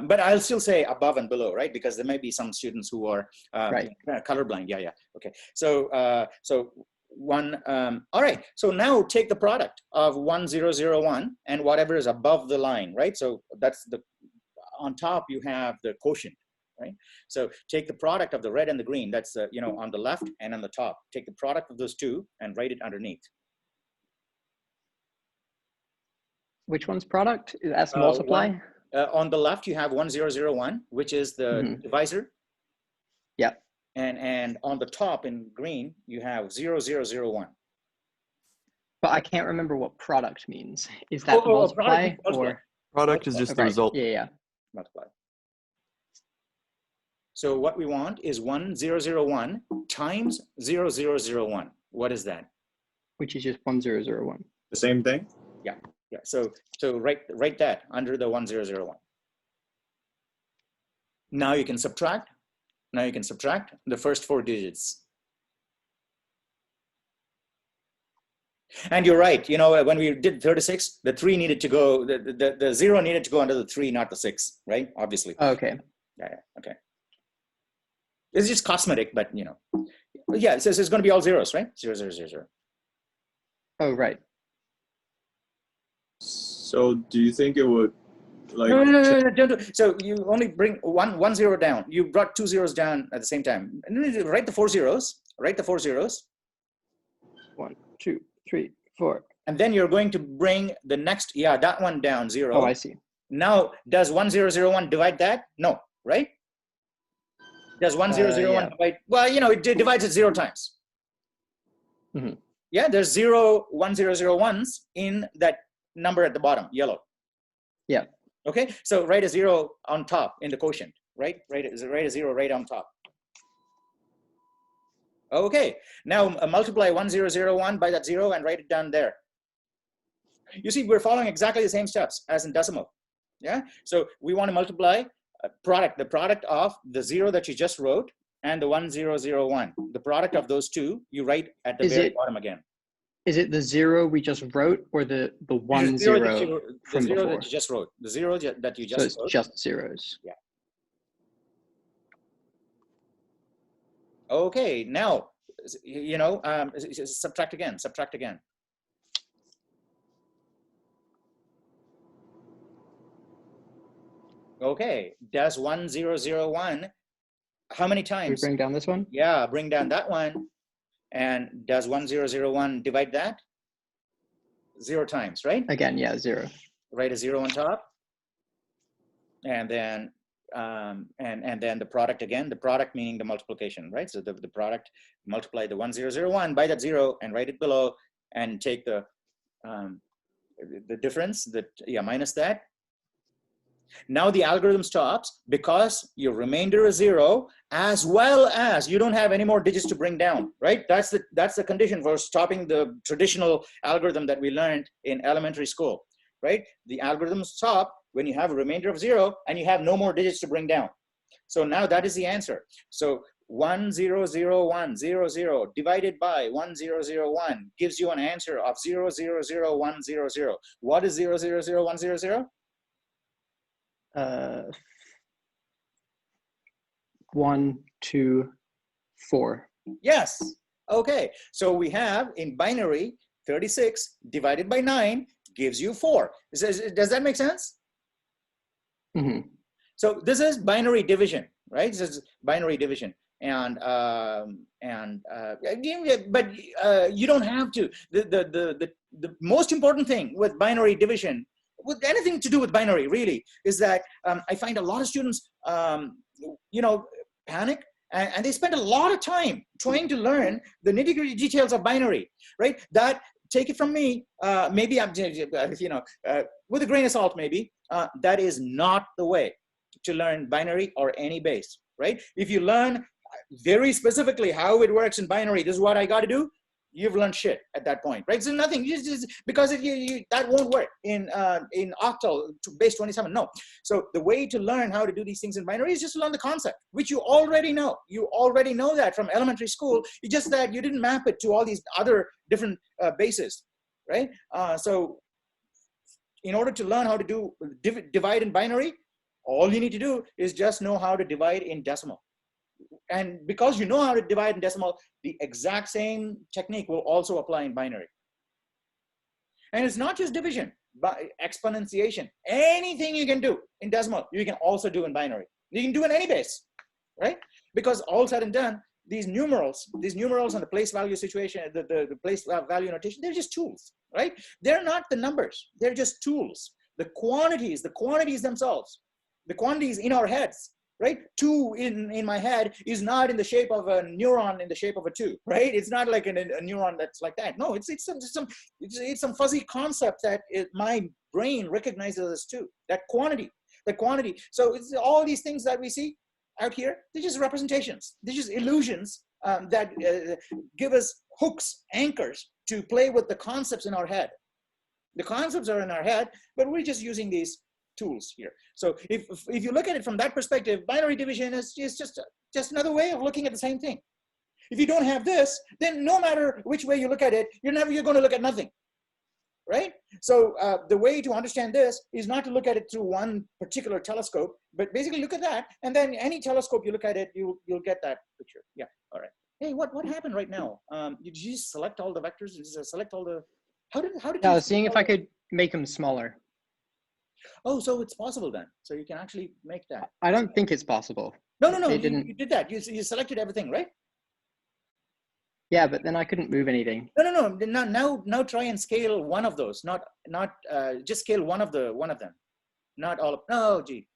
But I'll still say above and below, right? Because there may be some students who are Right. colorblind. Yeah. Okay. So 1. All right. So now take the product of 1001 and whatever is above the line, right? So that's on top you have the quotient, right? So take the product of the red and the green. That's on the left and on the top. Take the product of those two and write it underneath. Which one's product? That's multiply? On the left, you have 1001, which is the divisor. Yeah. And on the top in green, you have 0001. But I can't remember what product means. Is that multiply or? Product is just the result. Yeah. Multiply. So what we want is 1001 times 0001. What is that? Which is just 1001. The same thing? Yeah. So write that under the 1001. Now you can subtract. The first 4 digits. And you're right. When we did 36, the 3 needed to go. The 0 needed to go under the 3, not the 6. Right? Obviously. Okay. Yeah. Okay. It's just cosmetic, but yeah. It says it's going to be all zeros, right? 0, 0, 0, 0. Oh, right. So do you think it would No, don't do. So you only bring one 0 down. You brought 2 zeros down at the same time. And write the 4 zeros. Write the 4 zeros. 1, 2, 3, 4. And then you're going to bring the next, that one down, 0. Oh, I see. Now, does 1001 divide that? No, right? Does 1001 divide? Well, it divides it 0 times. Mm-hmm. Yeah, there's 0 1001s in that number at the bottom, yellow. Yeah. Okay, so write a 0 on top in the quotient, right? Write a 0 right on top. Okay, now multiply 1001 by that 0 and write it down there. You see, we're following exactly the same steps as in decimal. Yeah, so we want to multiply the product of the 0 that you just wrote and the 1001. The product of those two, you write at the very bottom again. Is it the 0 we just wrote or the 1 0 from before? That you just wrote. The 0 that you just wrote. So it's just zeros. Yeah. Okay, now, you know, subtract again, subtract again. Okay, does 1001, how many times? Can we bring down this one? Yeah, bring down that one. And does 1001 divide that? 0 times, right? Again, yeah, 0. Write a 0 on top. And then and then the product again, the product meaning the multiplication, right? So the product, multiply the 1001 by that 0 and write it below, and take the difference, minus that. Now the algorithm stops because your remainder is 0, as well as you don't have any more digits to bring down, right? That's the condition for stopping the traditional algorithm that we learned in elementary school, right? The algorithm stops when you have a remainder of 0 and you have no more digits to bring down. So now that is the answer. So 100100 divided by 1001 gives you an answer of 000100. What is 000100? 1, 2, 4. Yes. Okay. So we have in binary 36 divided by 9 gives you 4. Does that make sense? Mm-hmm. So this is binary division, right? This is binary division, but you don't have to. The most important thing with binary division, with anything to do with binary, really, is that I find a lot of students, panic, and they spend a lot of time trying to learn the nitty-gritty details of binary, right? That, take it from me, maybe I'm, with a grain of salt, maybe, that is not the way to learn binary or any base, right? If you learn very specifically how it works in binary, this is what I got to do, you've learned shit at that point, right? So nothing, just because that won't work in octal base 27. No. So the way to learn how to do these things in binary is just to learn the concept, which you already know. You already know that from elementary school. It's just that you didn't map it to all these other different bases, right? So in order to learn how to do divide in binary, all you need to do is just know how to divide in decimal. And because you know how to divide in decimal, the exact same technique will also apply in binary. And it's not just division, but exponentiation. Anything you can do in decimal, you can also do in binary. You can do in any base, right? Because all said and done, these numerals and the place value situation, the place value notation, they're just tools, right? They're not the numbers. They're just tools. The quantities themselves, the quantities in our heads, right? 2 in my head is not in the shape of a neuron in the shape of a 2, right? It's not like a neuron that's like that. No, it's some fuzzy concept that my brain recognizes as 2. That quantity. So it's all these things that we see out here. They're just representations. They're just illusions that give us hooks, anchors to play with the concepts in our head. The concepts are in our head, but we're just using these tools here. So if you look at it from that perspective, binary division is just another way of looking at the same thing. If you don't have this, then no matter which way you look at it, you're going to look at nothing, right? So the way to understand this is not to look at it through one particular telescope, but basically look at that, and then any telescope you look at it, you'll get that picture. Yeah. All right. Hey, what happened right now? Did you just select all the vectors? Did you select all the? How did I was seeing if I could make them smaller. Oh, so it's possible then. So you can actually make that. I don't think it's possible. No. You did that. You selected everything, right? Yeah, but then I couldn't move anything. No. Now try and scale one of those. Not just scale one of them. Not all of. Oh, gee.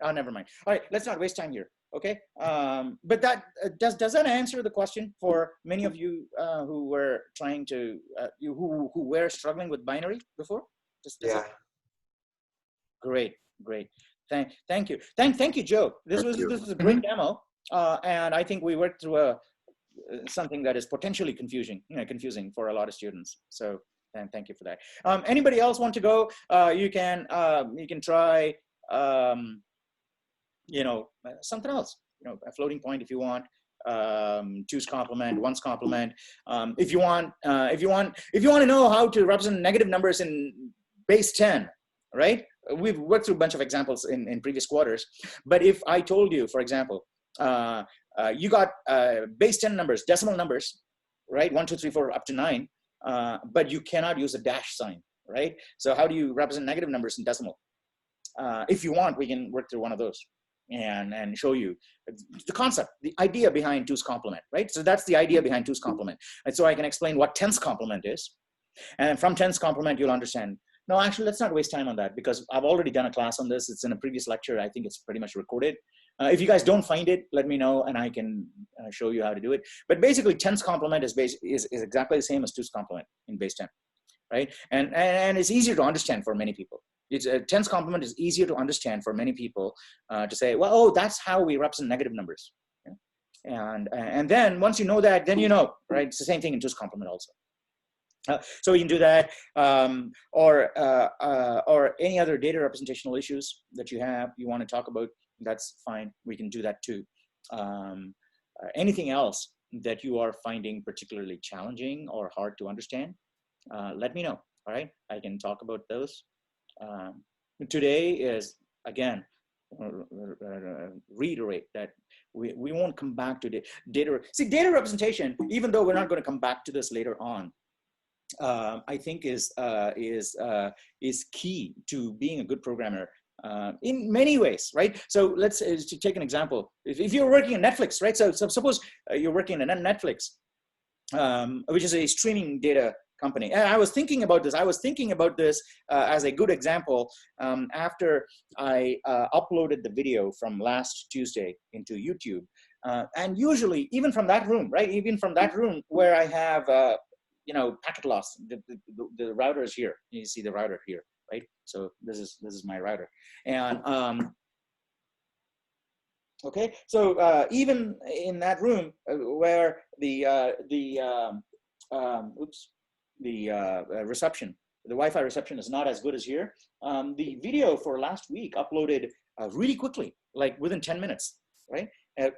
Oh, never mind. All right, let's not waste time here. Okay. But that does that answer the question for many of you who were trying to who were struggling with binary before? Yeah. Great. Thank you. Thank you, Joe. This was a great demo, and I think we worked through something that is potentially confusing for a lot of students. So, and thank you for that. Anybody else want to go? You can try. something else, a floating point if you want, two's complement, one's complement. If you want to know how to represent negative numbers in base 10, right? We've worked through a bunch of examples in previous quarters. But if I told you, for example, you got base 10 numbers, decimal numbers, right? 1, 2, 3, 4, up to 9, but you cannot use a dash sign, right? So how do you represent negative numbers in decimal? If you want, we can work through one of those and show you the concept, the idea behind two's complement, right? So that's the idea behind two's complement. And so I can explain what ten's complement is. And from ten's complement, you'll understand. No, actually, let's not waste time on that because I've already done a class on this. It's in a previous lecture. I think it's pretty much recorded. If you guys don't find it, let me know and I can show you how to do it. But basically, ten's complement is exactly the same as two's complement in base 10, right? And it's easier to understand for many people. It's ten's complement is easier to understand for many people to say, well, oh, that's how we represent negative numbers. Okay? And then once you know that, then you know, right? It's the same thing in two's complement also. So you can do that, or any other data representational issues that you want to talk about. That's fine. We can do that too. Anything else that you are finding particularly challenging or hard to understand, let me know. All right, I can talk about those. Today is, again, reiterate that we won't come back to data. See, data representation, even though we're not going to come back to this later on, I think is key to being a good programmer in many ways, right? So let's to take an example. If you're working on Netflix, right? So suppose you're working on Netflix, which is a streaming data company. And I was thinking about this. As a good example after I uploaded the video from last Tuesday into YouTube. And usually, even from that room, right? Even from that room where I have, packet loss, the router is here. You see the router here, right? So this is my router. And okay, so even in that room where the reception, the Wi-Fi reception is not as good as here, the video for last week uploaded really quickly, like within 10 minutes, right?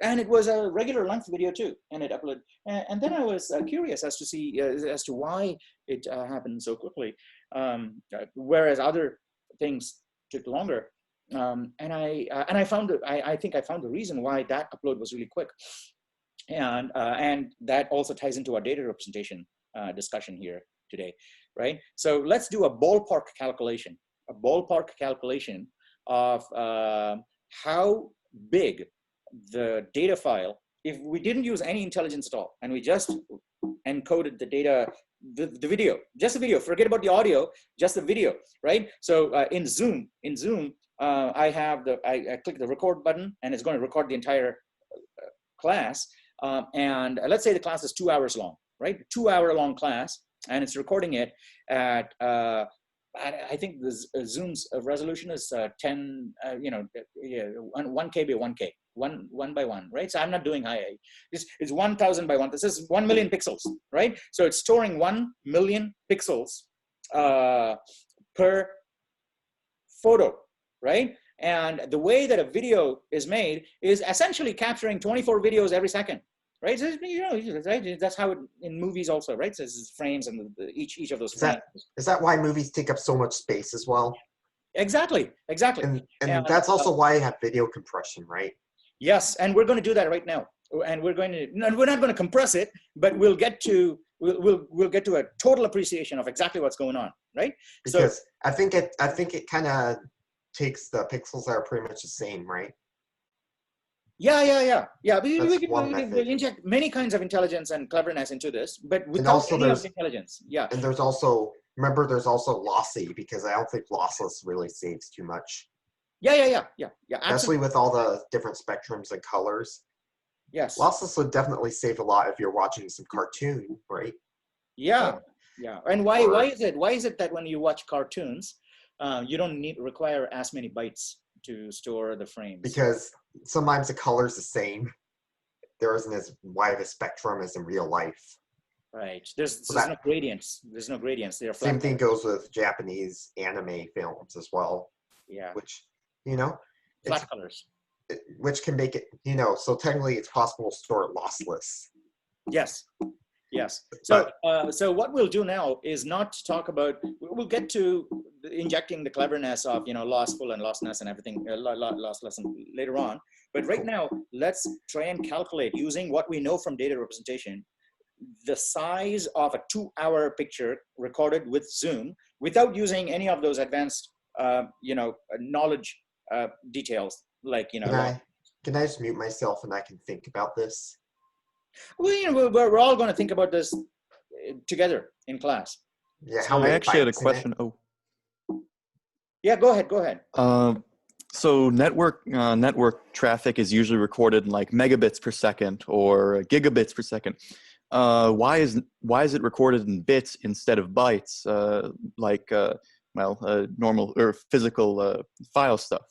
And it was a regular length video too, and it uploaded. And then I was curious as to why it happened so quickly, whereas other things took longer. And I found it. I think I found the reason why that upload was really quick, and that also ties into our data representation discussion here today, right? So let's do a ballpark calculation of how big the data file, if we didn't use any intelligence at all, and we just encoded the data, the video, just the video, forget about the audio, just the video, right? So in Zoom, I click the record button and it's going to record the entire class. And let's say the class is 2 hours long, right? 2 hour long class, and it's recording it at, I think the Zoom's resolution is 10, 1K by 1K, one by one, right? So I'm not doing high. It's 1,000 by 1. This is 1 million pixels, right? So it's storing 1 million pixels per photo, right? And the way that a video is made is essentially capturing 24 videos every second, right? So, right? That's how it in movies also, right? So it's frames and each of those frames. Is that why movies take up so much space as well? Exactly. And that's also why I have video compression, right? Yes, and we're going to do that right now. And we're not going to compress it, but we'll get to a total appreciation of exactly what's going on, right? Because so, I think it kind of takes the pixels that are pretty much the same, right? Yeah. We can inject many kinds of intelligence and cleverness into this, but without any of the intelligence. Yeah. And there's also lossy, because I don't think lossless really saves too much. Yeah. Especially with all the different spectrums and colors. Yes. Lossless would definitely save a lot if you're watching some cartoon, right? Yeah. And why is it that when you watch cartoons, you don't require as many bytes to store the frames? Because sometimes the color's the same. There isn't as wide a spectrum as in real life. Right. There's no gradients. There's no gradients. They're flat. Same thing goes with Japanese anime films as well. Yeah. Which, flat colors. which can make it, so technically it's possible to store it lossless. Yes. Yes. So, so what we'll do now is not talk about. We'll get to injecting the cleverness of lossful and lostness and everything, lossless later on. But right now, let's try and calculate using what we know from data representation, the size of a 2-hour picture recorded with Zoom without using any of those advanced, knowledge details like Can I just mute myself and I can think about this? Well, we're all going to think about this together in class. Yeah, So I actually had a question. Oh, yeah, go ahead. So network traffic is usually recorded in like megabits per second or gigabits per second. Why is it recorded in bits instead of bytes, normal or physical file stuff?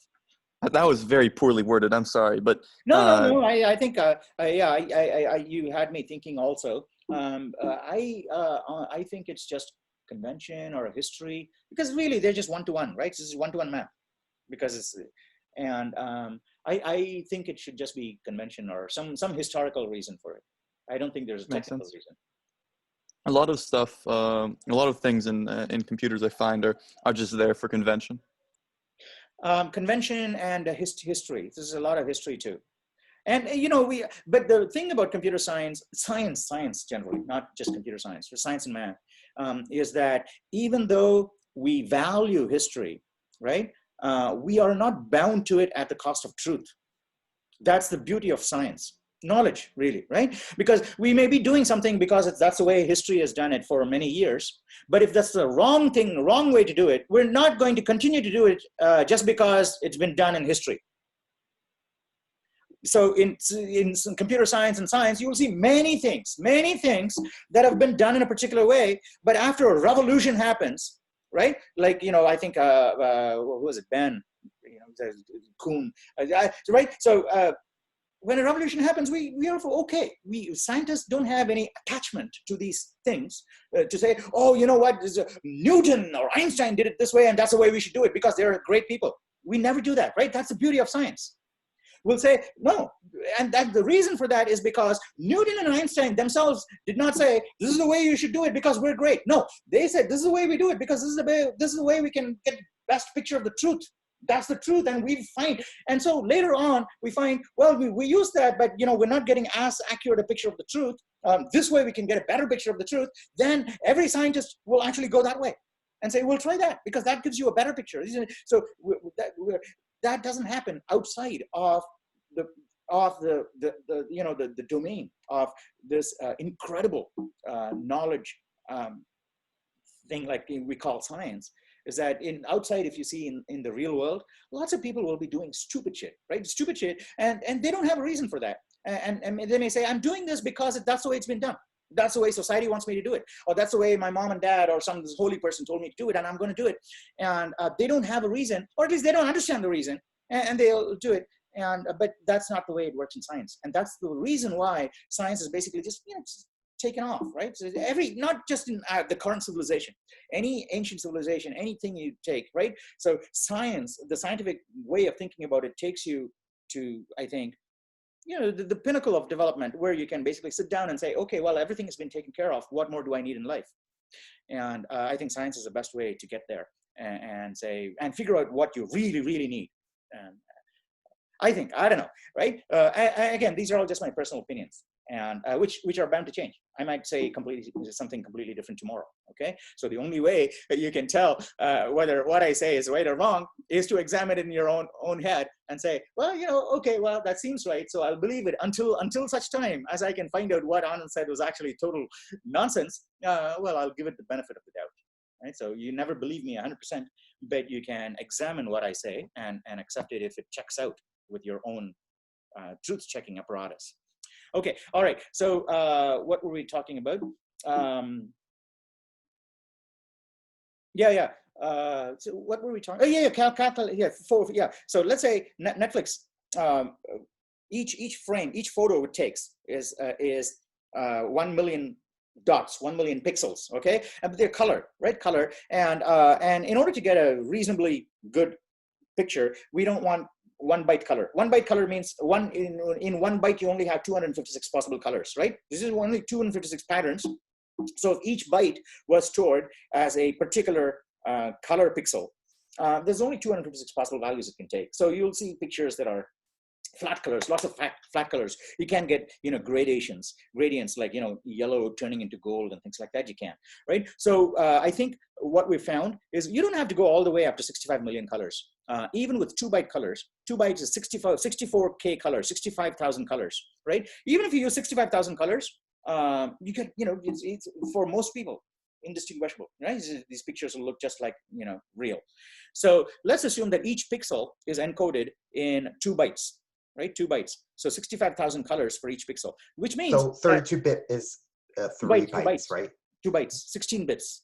That was very poorly worded. I'm sorry, but no. I think you had me thinking also. I think it's just convention or a history, because really they're just one-to-one, right? This is one-to-one map, because it's I think it should just be convention or some historical reason for it. I don't think there's a technical reason. A lot of stuff, a lot of things in computers I find are just there for convention. Convention and history. This is a lot of history too. And but the thing about computer science generally, not just computer science, for science and math, is that even though we value history, right, we are not bound to it at the cost of truth. That's the beauty of science. Knowledge, really, right? Because we may be doing something because that's the way history has done it for many years. But if that's the wrong way to do it, we're not going to continue to do it just because it's been done in history. So in computer science and science, you will see many things that have been done in a particular way. But after a revolution happens, right? Like, I think, what was it, Ben? Kuhn, right? So, when a revolution happens, we are okay. We scientists don't have any attachment to these things to say, oh, you know what, Newton or Einstein did it this way, and that's the way we should do it because they're great people. We never do that, right? That's the beauty of science. We'll say no, and that the reason for that is because Newton and Einstein themselves did not say this is the way you should do it because we're great. No, they said this is the way we do it because this is the way we can get the best picture of the truth. That's the truth, and we find, and so later on we find, well, we use that, but we're not getting as accurate a picture of the truth. This way we can get a better picture of the truth. Then every scientist will actually go that way and say, we'll try that because that gives you a better picture. So that doesn't happen outside of the domain of this incredible knowledge thing like we call science. Is that outside, if you see in the real world, lots of people will be doing stupid shit, right? Stupid shit, and they don't have a reason for that. And they may say, I'm doing this because that's the way it's been done. That's the way society wants me to do it. Or that's the way my mom and dad or some holy person told me to do it, and I'm going to do it. And they don't have a reason, or at least they don't understand the reason, and they'll do it. But that's not the way it works in science. And that's the reason why science is basically just, taken off, right? So not just in the current civilization, any ancient civilization, anything you take, right? So science, the scientific way of thinking about it takes you to, I think, the pinnacle of development where you can basically sit down and say, okay, well, everything has been taken care of. What more do I need in life? And I think science is the best way to get there and figure out what you really, really need. And I think, I don't know, right? Again, these are all just my personal opinions, and which are bound to change. I might say something completely different tomorrow. Okay, so the only way that you can tell whether what I say is right or wrong is to examine it in your own head and say, well, okay, well, that seems right, so I'll believe it until such time as I can find out what Anand said was actually total nonsense. Well, I'll give it the benefit of the doubt. Right? So you never believe me 100%, but you can examine what I say and accept it if it checks out with your own truth-checking apparatus. Okay, all right. So what were we talking about? So what were we talking? Oh yeah. So let's say Netflix. Each frame, each photo it takes is 1 million dots, 1 million pixels. Okay, and they're color, right? Color, and in order to get a reasonably good picture, we don't want 1 byte color. 1 byte color means in 1 byte you only have 256 possible colors, right? This is only 256 patterns. So if each byte was stored as a particular color pixel, there's only 256 possible values it can take. So you'll see pictures that are flat colors, lots of flat colors. You can get, gradients like, yellow turning into gold and things like that. You can, right? So I think what we found is you don't have to go all the way up to 65 million colors. Even with 2 byte colors, 2 bytes is 64K colors, 65,000 colors, right? Even if you use 65,000 colors, you can, it's for most people indistinguishable, right? These pictures will look just like, real. So let's assume that each pixel is encoded in 2 bytes. Right, 2 bytes. So 65,000 colors for each pixel, which means so 32-bit is 3 bytes, right? 2 bytes, 16 bits.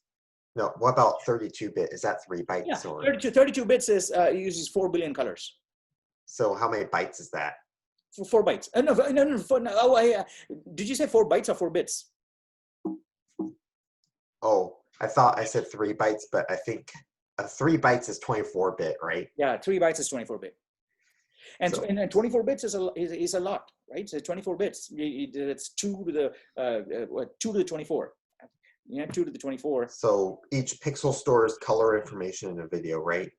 No, what about 32-bit? Is that 3 bytes? Yeah, Or 32 bits is uses 4 billion colors. so how many bytes is that? 4 bytes. Did you say 4 bytes or 4 bits? Oh, I thought I said 3 bytes, but I think 3 bytes is 24-bit, right? Yeah, 3 bytes is 24-bit. And, So- and 24 bits is a lot, right? So 24 bits, it's 2 to the 24. Yeah, 2 to the 24. So each pixel stores color information in a video, right?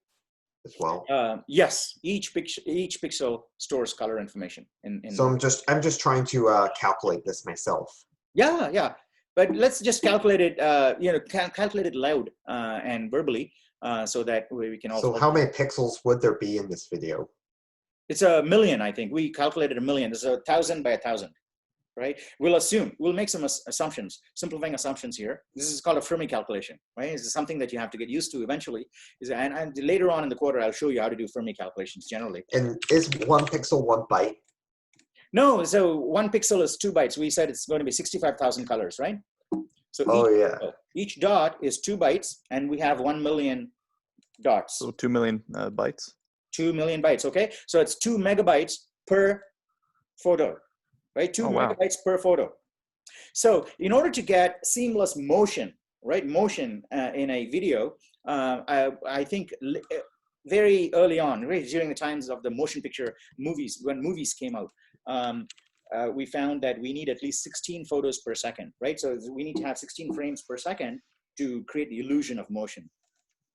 As well. Yes, each pixel stores color information. So I'm just trying to calculate this myself. Yeah. But let's just calculate it, calculate it loud and verbally, so that we can also. So how many pixels would there be in this video? It's 1 million, I think. We calculated 1 million. This is 1,000 by 1,000, right? We'll make some assumptions, simplifying assumptions here. This is called a Fermi calculation, right? This is something that you have to get used to eventually. And later on in the quarter, I'll show you how to do Fermi calculations generally. And is 1 pixel 1 byte? No, so 1 pixel is 2 bytes. We said it's going to be 65,000 colors, right? So each dot is 2 bytes, and we have 1 million dots. So 2 million bytes. 2 million bytes, okay? So it's 2 megabytes per photo, right? 2 megabytes per photo. So in order to get seamless motion, right? Motion in a video, I think very early on, right, during the times of the motion picture movies, when movies came out, we found that we need at least 16 photos per second, right? So we need to have 16 frames per second to create the illusion of motion.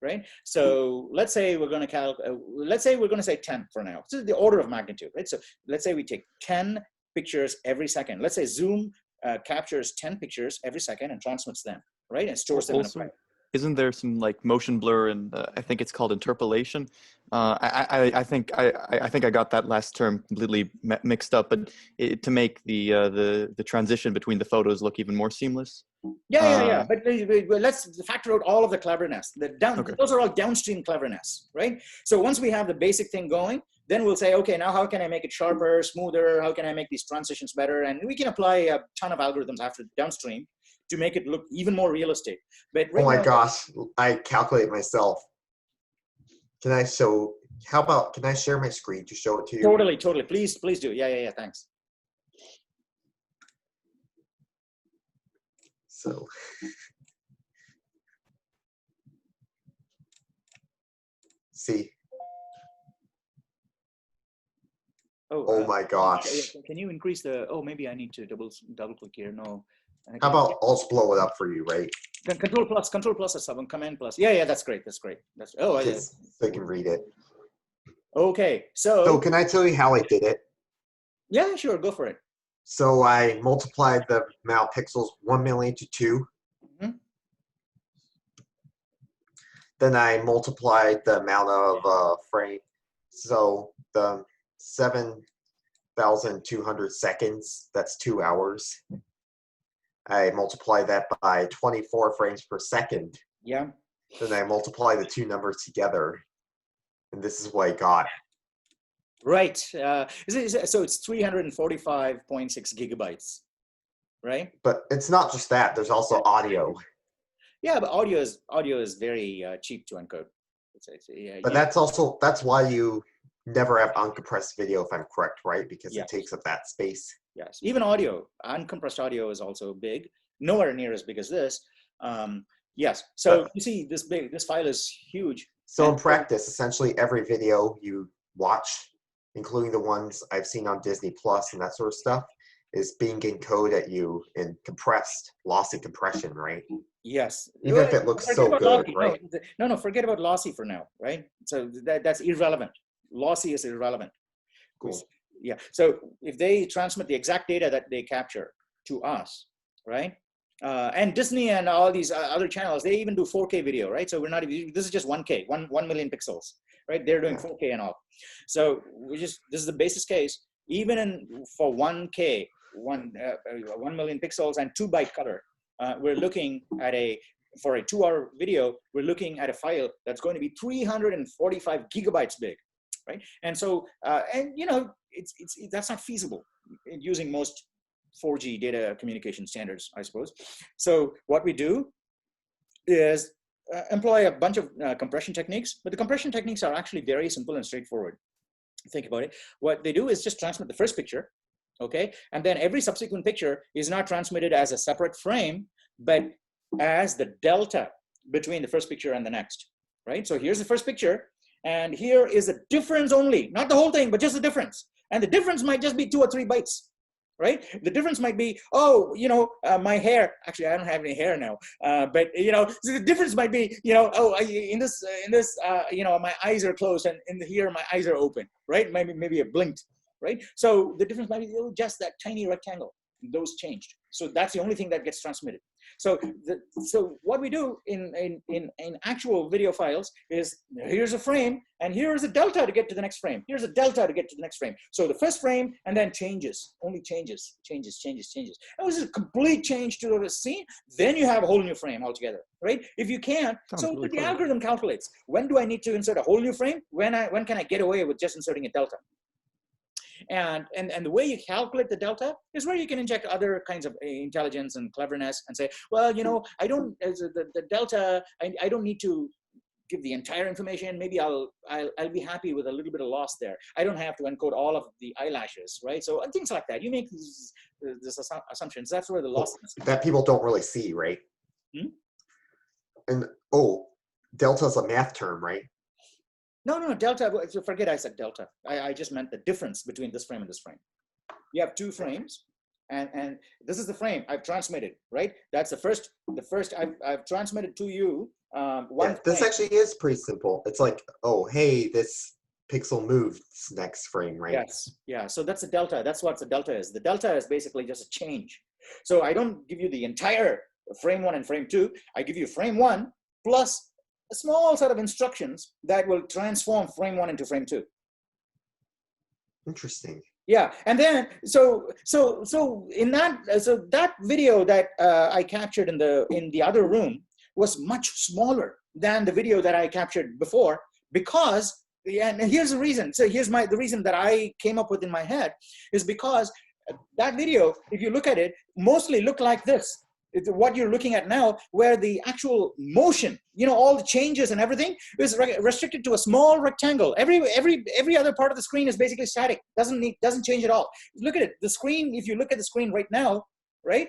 Right? So let's say we're going to say 10 for now. So the order of magnitude, right? So let's say we take 10 pictures every second. Let's say Zoom captures 10 pictures every second and transmits them, right? And stores them in a file. Isn't there some like motion blur and I think it's called interpolation? I think I got that last term completely mixed up, but to make the transition between the photos look even more seamless. Yeah. But let's factor out all of the cleverness. Those are all downstream cleverness, right? So once we have the basic thing going, then we'll say, okay, now how can I make it sharper, smoother? How can I make these transitions better? And we can apply a ton of algorithms after downstream to make it look even more realistic. But right oh my gosh, I calculate myself. Can I share my screen to show it to you? Totally. Please do. Yeah, thanks. So see. Oh my gosh. Can you increase the, maybe I need to double click here. No. How about I'll just blow it up for you, right? Control plus or sub, Command plus. Yeah, that's great. So you can read it. Okay, so can I tell you how I did it? Yeah, sure, go for it. So I multiplied the amount of pixels 1 million to 2. Mm-hmm. Then I multiplied the amount of frame. So the 7,200 seconds, that's 2 hours. I multiply that by 24 frames per second. Yeah. Then I multiply the two numbers together. And this is what I got. Right. So it's 345.6 gigabytes, right? But it's not just that. There's also audio. Yeah, but audio is very cheap to encode. But that's why you never have uncompressed video, if I'm correct, right? Because it takes up that space. Yes, even audio, uncompressed audio is also big. Nowhere near as big as this. Yes. So you see, this file is huge. So in practice, essentially every video you watch including the ones I've seen on Disney Plus and that sort of stuff, is being encoded at you in compressed, lossy compression, right? Yes. Even if it looks Forget so about good, lossy. right? No, forget about lossy for now, right? So that's irrelevant. Lossy is irrelevant. Cool. Yeah. So if they transmit the exact data that they capture to us, right? And Disney and all these other channels, they even do 4K video, right? So we're not even, this is just 1K, 1 million pixels, right? They're doing 4K and all. So this is the basis case. Even for 1K, 1 million pixels and 2 byte color, we're looking at for a 2-hour video, we're looking at a file that's going to be 345 gigabytes big, right? And so, and you know, that's not feasible using most 4G data communication standards, I suppose. So what we do is employ a bunch of compression techniques, but the compression techniques are actually very simple and straightforward. Think about it. What they do is just transmit the first picture, okay? And then every subsequent picture is not transmitted as a separate frame, but as the delta between the first picture and the next, right? So here's the first picture, and here is the difference only, not the whole thing, but just the difference. And the difference might just be 2 or 3 bytes, right? The difference might be, oh, you know, my hair, actually, I don't have any hair now, but, you know, so the difference might be, you know, oh, in this, you know, my eyes are closed, and here my eyes are open, right? Maybe a blinked, right? So the difference might be just that tiny rectangle. Those changed. So that's the only thing that gets transmitted. So so what we do in actual video files is, here's a frame, and here's a delta to get to the next frame. Here's a delta to get to the next frame. So the first frame, and then changes, only changes. And it was a complete change to the scene. Then you have a whole new frame altogether, right? If you can't, so really the clever. algorithm calculates, when do I need to insert a whole new frame? When can I get away with just inserting a delta? And the way you calculate the delta is where you can inject other kinds of intelligence and cleverness and say, well, you know, I don't, the delta, I don't need to give the entire information. Maybe I'll be happy with a little bit of loss there. I don't have to encode all of the eyelashes, right? So things like that. You make these assumptions. That's where the loss is. That people don't really see, right? Hmm? And oh, delta is a math term, right? No, delta, forget I said delta. I just meant the difference between this frame and this frame. You have 2 frames, and this is the frame I've transmitted, right? That's the first I've transmitted to you. This actually is pretty simple. It's like, oh, hey, this pixel moved next frame, right? Yes, yeah, so that's the delta. That's what the delta is. The delta is basically just a change. So I don't give you the entire frame 1 and frame 2. I give you frame 1 plus a small set of instructions that will transform frame 1 into frame 2. Interesting. Yeah, and then so in that video that I captured in the other room was much smaller than the video that I captured before, because, and here's the reason. So here's the reason that I came up with in my head is because that video, if you look at it, mostly look like this. It's what you're looking at now, where the actual motion, you know, all the changes and everything is restricted to a small rectangle. Every other part of the screen is basically static. Doesn't change at all. Look at it. The screen. If you look at the screen right now, right?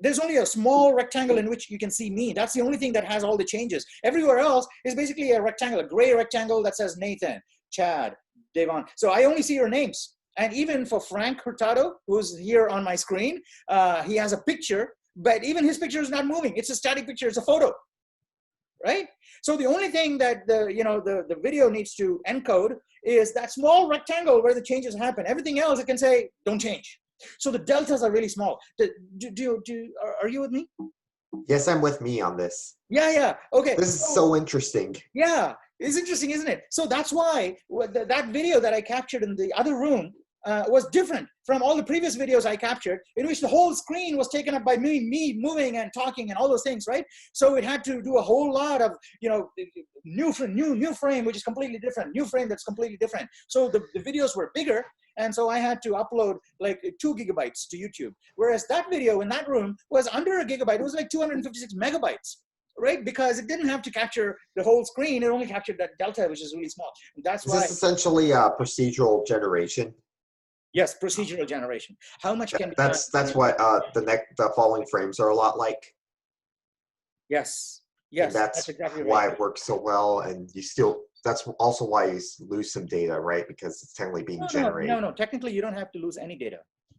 There's only a small rectangle in which you can see me. That's the only thing that has all the changes. Everywhere else is basically a rectangle, a gray rectangle that says Nathan, Chad, Devon. So I only see your names. And even for Frank Hurtado, who's here on my screen, he has a picture, but even his picture is not moving. It's a static picture. It's a photo, right? So the only thing that the video needs to encode is that small rectangle where the changes happen. Everything else, it can say, don't change. So the deltas are really small. Are you with me? Yes, I'm with me on this. Yeah. Okay. This is so interesting. Yeah, it's interesting, isn't it? So that's why that video that I captured in the other room was different from all the previous videos I captured, in which the whole screen was taken up by me moving and talking and all those things, right? So it had to do a whole lot of, new frame, which is completely different, new frame that's completely different. So the videos were bigger, and so I had to upload like 2 gigabytes to YouTube. Whereas that video in that room was under a gigabyte. It was like 256 megabytes. Right, because it didn't have to capture the whole screen; it only captured that delta, which is really small. And that's why. Is this essentially procedural generation? Yes, procedural generation. How much can be that's what the following frames are a lot like. Yes, and that's exactly why right. it works so well, and you still that's also why you lose some data, right? Because it's technically being generated. No. Technically, you don't have to lose any data.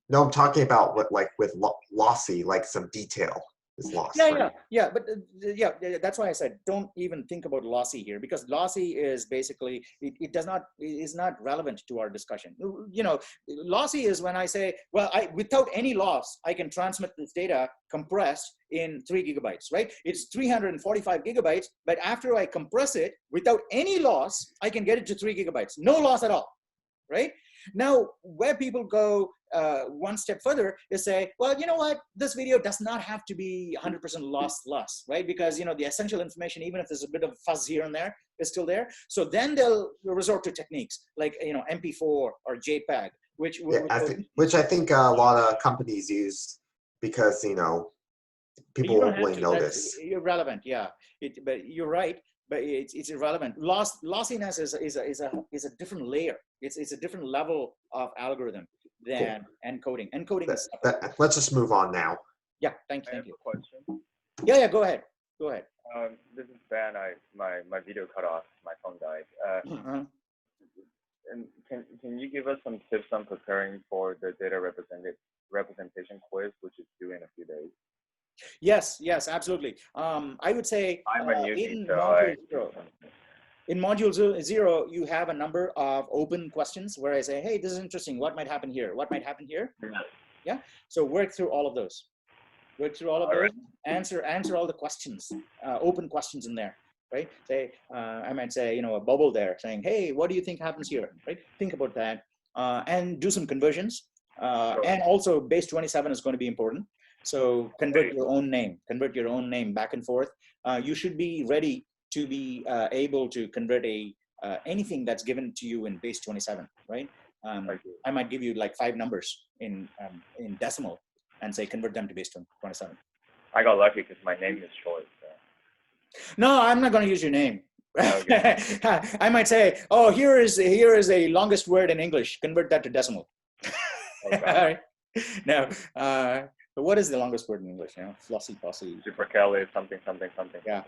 No, I'm talking about what, like with lossy, like some detail is lost, right? Yeah. But that's why I said don't even think about lossy here, because lossy is basically it is not relevant to our discussion. You know, lossy is when I say, well, without any loss, I can transmit this data compressed in 3 gigabytes, right? It's 345 gigabytes, but after I compress it without any loss, I can get it to 3 gigabytes, no loss at all, right? Now, where people go one step further is say, well, you know what? This video does not have to be 100% lossless, right? Because, you know, the essential information, even if there's a bit of fuzz here and there, is still there. So then they'll resort to techniques like, you know, MP4 or JPEG, which I think a lot of companies use because, you know, people won't really notice. That's irrelevant, yeah. But you're right. But it's irrelevant. Lossiness is a different layer. It's a different level of algorithm than encoding. Encoding is separate. Let's just move on now. Yeah, thank you. I have a question. Yeah, go ahead. This is Ben. My video cut off. My phone died. And can you give us some tips on preparing for the data representation quiz, which is due in a few days? Yes, absolutely. I would say in module 0, you have a number of open questions where I say, hey, this is interesting. What might happen here? What might happen here? Yeah. So work through all of those. Right. Answer all the questions, open questions in there, right? Say, I might say, you know, a bubble there saying, hey, what do you think happens here? Right? Think about that and do some conversions. And also base 27 is going to be important. So convert your own name back and forth. You should be ready to be able to convert anything that's given to you in base 27, right? I might give you like 5 numbers in decimal and say convert them to base 27. I got lucky because my name is short. So. No, I'm not going to use your name. Okay. I might say, oh, here is a longest word in English. Convert that to decimal. Okay. Now, what is the longest word in English? You know, flossy, possy. Supercalifragilistic, something. Yeah.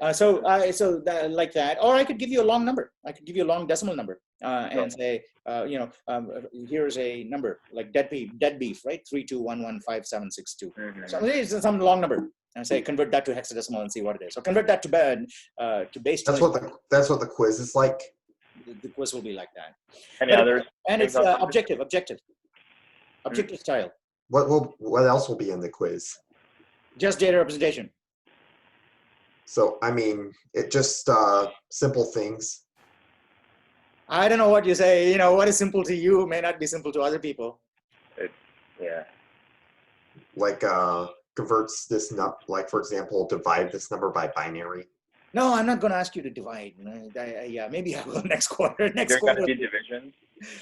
All right. So like that, or I could give you a long number. I could give you a long decimal number and say, you know, here's a number like dead beef, right? 32115762. So it's some long number, and say convert that to hexadecimal and see what it is. So convert that to base. That's what the quiz is like. The quiz will be like that. Any others? And it's objective style. What else will be in the quiz? Just data representation. So, I mean, it just simple things. I don't know what you say. You know, what is simple to you may not be simple to other people. Yeah. Like converts this like for example, divide this number by binary. No, I'm not going to ask you to divide. Yeah, maybe I will next quarter. There's going to be division,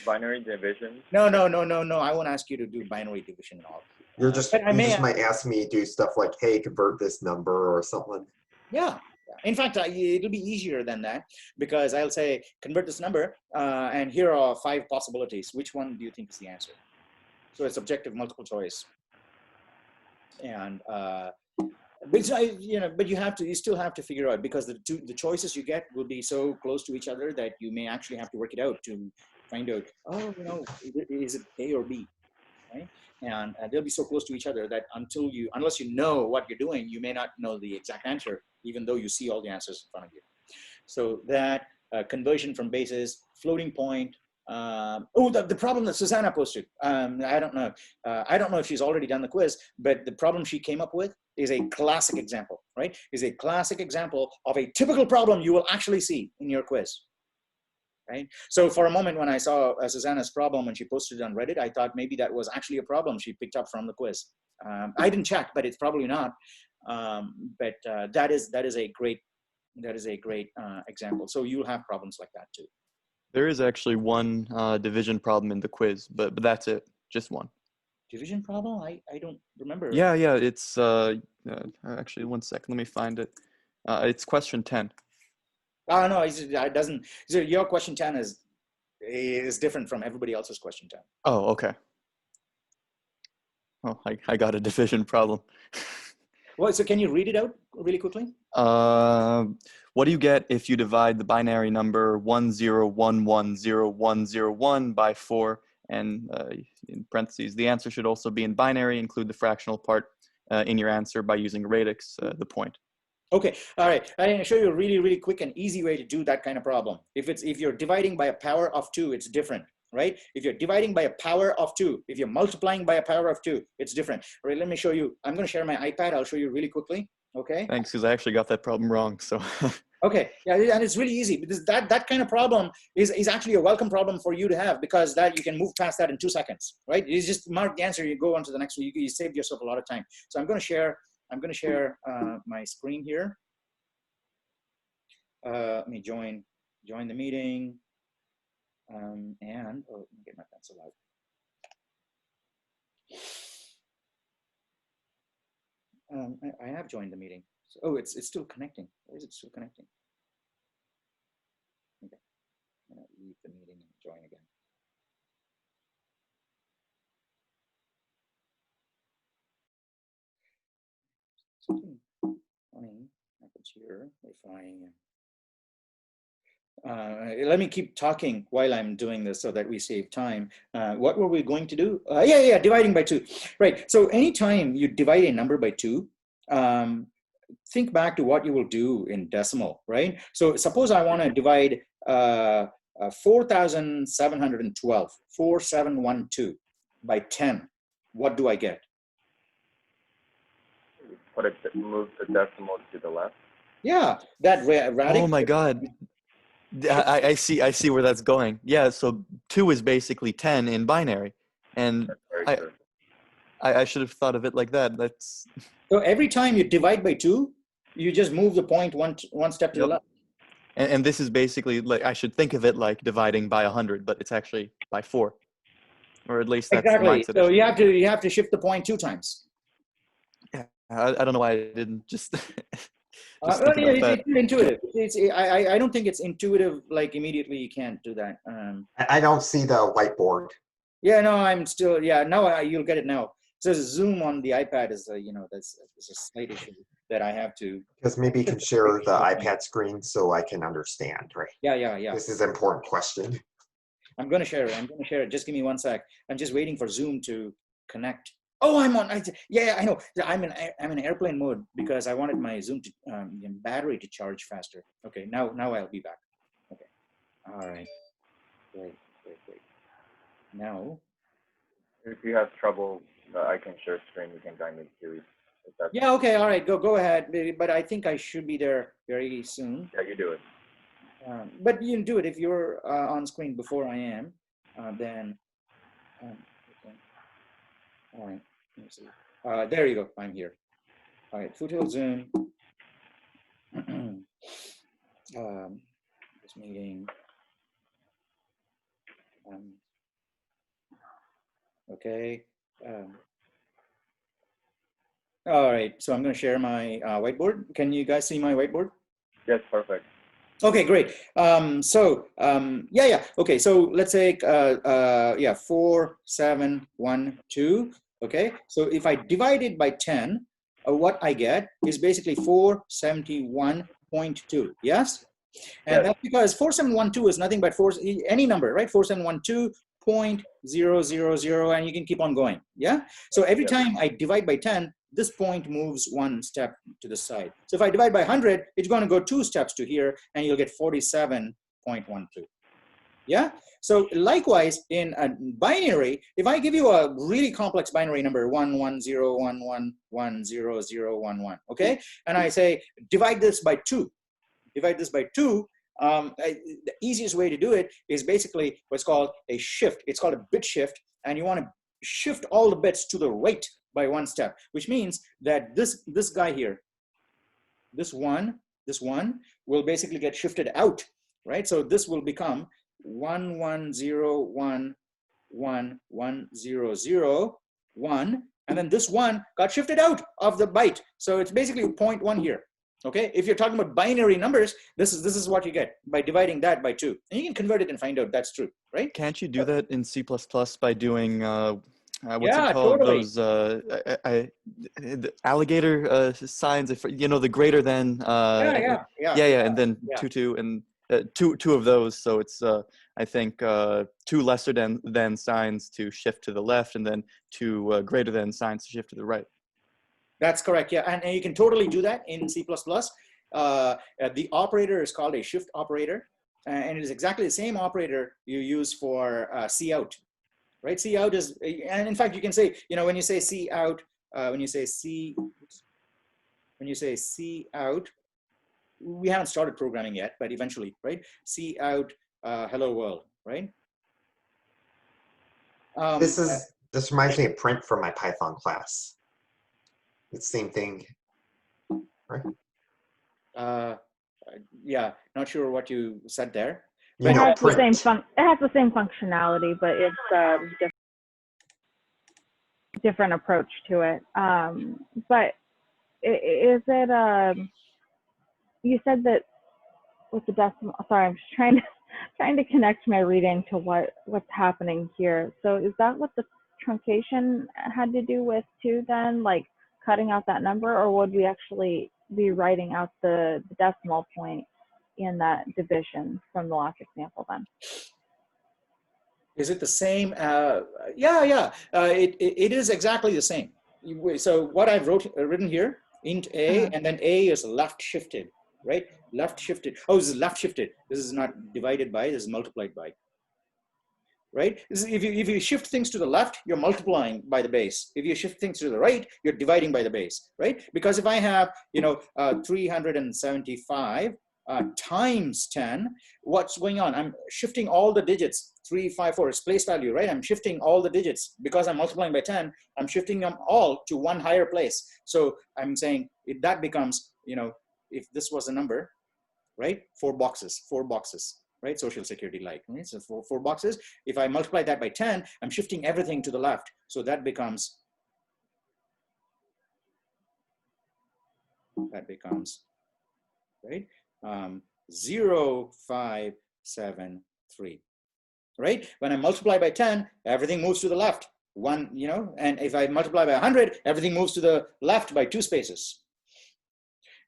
binary division. No. I won't ask you to do binary division at all. You just might ask me to do stuff like, hey, convert this number or something. Yeah. In fact, it'll be easier than that because I'll say, convert this number, and here are 5 possibilities. Which one do you think is the answer? So it's objective multiple choice. And but you still have to figure out, because the choices you get will be so close to each other that you may actually have to work it out to find out, oh, you know, is it A or B, right? And they'll be so close to each other that unless you know what you're doing, you may not know the exact answer, even though you see all the answers in front of you. So that conversion from bases, floating point. The problem that Susanna posted. I don't know if she's already done the quiz, but the problem she came up with is a classic example, right? Is a classic example of a typical problem you will actually see in your quiz. Right? So for a moment when I saw Susanna's problem when she posted it on Reddit, I thought maybe that was actually a problem she picked up from the quiz. I didn't check, but it's probably not. But that is a great example. So you'll have problems like that too. There is actually one division problem in the quiz, but that's it. Just one. Division problem? I don't remember. Yeah. It's actually 1 second. Let me find it. It's question 10. No, it doesn't. So your question 10 is different from everybody else's question 10. Oh, okay. Oh, I got a division problem. Well, so can you read it out really quickly? what do you get if you divide the binary number 10110101 by 4? And in parentheses, the answer should also be in binary. Include the fractional part in your answer by using radix, the point. Okay, all right. I'm going to show you a really, really quick and easy way to do that kind of problem. If you're dividing by a power of 2, it's different, right? If you're dividing by a power of 2, if you're multiplying by a power of 2, it's different. All right, let me show you. I'm going to share my iPad. I'll show you really quickly. Okay. Thanks, because I actually got that problem wrong. So. Okay, yeah, and it's really easy because that kind of problem is actually a welcome problem for you to have, because that you can move past that in 2 seconds, right? You just mark the answer, you go on to the next one. You saved yourself a lot of time. So I'm going to share my screen here. Let me join the meeting, and let me get my pencil out. I have joined the meeting. So, oh, it's still connecting. Why is it still connecting? Okay, I'm gonna leave the meeting and join again. Something funny happens here if let me keep talking while I'm doing this so that we save time. What were we going to do? Yeah, dividing by 2. Right, so anytime you divide a number by 2, think back to what you will do in decimal, right? So suppose I want to divide 4712 by 10. What do I get? Move the decimal to the left. Yeah, that radical. Oh my God. I see where that's going. Yeah, so 2 is basically 10 in binary, and I should have thought of it like that. That's so every time you divide by 2, you just move the point one step to the left. And this is basically like, I should think of it like dividing by 100, but it's actually by 4, or at least that's exactly. The mindset. So you have to shift the point 2 times. Yeah, I don't know why I didn't just. It's intuitive. I don't think it's intuitive. Like immediately, you can't do that. I don't see the whiteboard. Yeah, no, I'm still. Yeah, no, you'll get it now. It says Zoom on the iPad is that's a slight issue that I have to. Because maybe you can share the iPad screen so I can understand, right? Yeah. This is an important question. I'm going to share it. Just give me 1 sec. I'm just waiting for Zoom to connect. Oh, I'm on. Yeah, I know. I'm in airplane mode because I wanted my Zoom to, battery to charge faster. Okay, now I'll be back. Okay, all right. Great. Now, if you have trouble, I can share screen. We can join the series. Yeah. Okay. All right. Go ahead. But I think I should be there very soon. Yeah, you do it. But you can do it if you're on screen before I am. Then. Okay. All right, let me see. There you go, I'm here. All right, Foothill Zoom. This meeting. Okay. All right, so I'm going to share my whiteboard. Can you guys see my whiteboard? Yes, perfect. Okay, great. Okay, so let's say 4712. Okay, so if I divide it by 10, what I get is basically 471.2. Yes, and that's because 4712 is nothing but any number, right? 4712.000, and you can keep on going. Yeah. So every time I divide by 10, this point moves 1 step to the side. So if I divide by 100, it's going to go 2 steps to here, and you'll get 47.12. Yeah. So likewise, in a binary, if I give you a really complex binary number 11011100011, okay, and I say divide this by 2, the easiest way to do it is basically what's called a shift. It's called a bit shift, and you want to shift all the bits to the right by 1 step, which means that this guy here, this one will basically get shifted out, right? So this will become 110111001, and then this 1 got shifted out of the byte. So it's basically 0.1 here. Okay, if you're talking about binary numbers, this is what you get by dividing that by 2, and you can convert it and find out that's true, right? Can't you do that in C++ by doing What's Yeah, it called? totally. Those the alligator signs. If you know the greater than. Yeah, and then yeah. two, and two of those. So it's I think two lesser than signs to shift to the left, and then two greater than signs to shift to the right. That's correct. Yeah, and you can totally do that in C++. The operator is called a shift operator, and it is exactly the same operator you use for cout. Right, cout is, and in fact, you can say, when you say cout, when you say cout, we haven't started programming yet, but eventually, right? Cout, hello world, right? This reminds me of print from my Python class. It's the same thing, right? Yeah, not sure what you said there. You know, it print. has the same functionality, but it's different approach to it. But is it? You said that with the decimal. Sorry, I'm just trying to connect my reading to what's happening here. So is that what the truncation had to do with too? Then, like cutting out that number, or would we actually be writing out the decimal point in that division from the last example then? Is it the same? Yeah. It is exactly the same. So what I've written here, int a, and then a is left shifted, right? Left shifted. Oh, this is left shifted. This is not divided by, this is multiplied by. Right? If you shift things to the left, you're multiplying by the base. If you shift things to the right, you're dividing by the base, right? Because if I have, 375 times 10, what's going on? I'm shifting all the digits. 3, 5, 4 is place value, right? I'm shifting all the digits because I'm multiplying by 10. I'm shifting them all to one higher place. So I'm saying if that becomes, if this was a number, right? 4 boxes. Right? Social security like, right? So four boxes. If I multiply that by 10, I'm shifting everything to the left. So that becomes, right? 0, 5, 7, 3, right? When I multiply by 10, everything moves to the left. One, and if I multiply by 100, everything moves to the left by 2 spaces.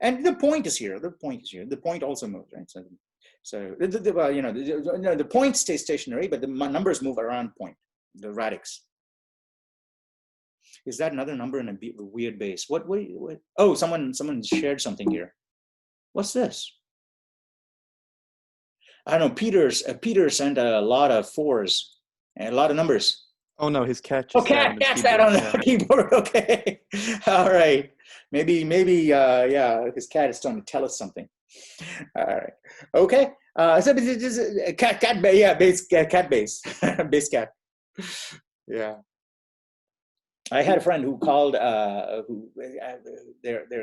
And the point is here. The point also moves, right? So the point stays stationary, but the numbers move around point, the radix. Is that another number in a weird base? What? Oh, someone shared something here. What's this? I don't know. Peter sent a lot of 4s and a lot of numbers. Oh no, his cat. Cat's that on the keyboard. Okay, all right. Maybe, yeah, his cat is trying to tell us something. All right. Okay. So this is cat base. Yeah, cat base. Base cat. Yeah. I had a friend who called their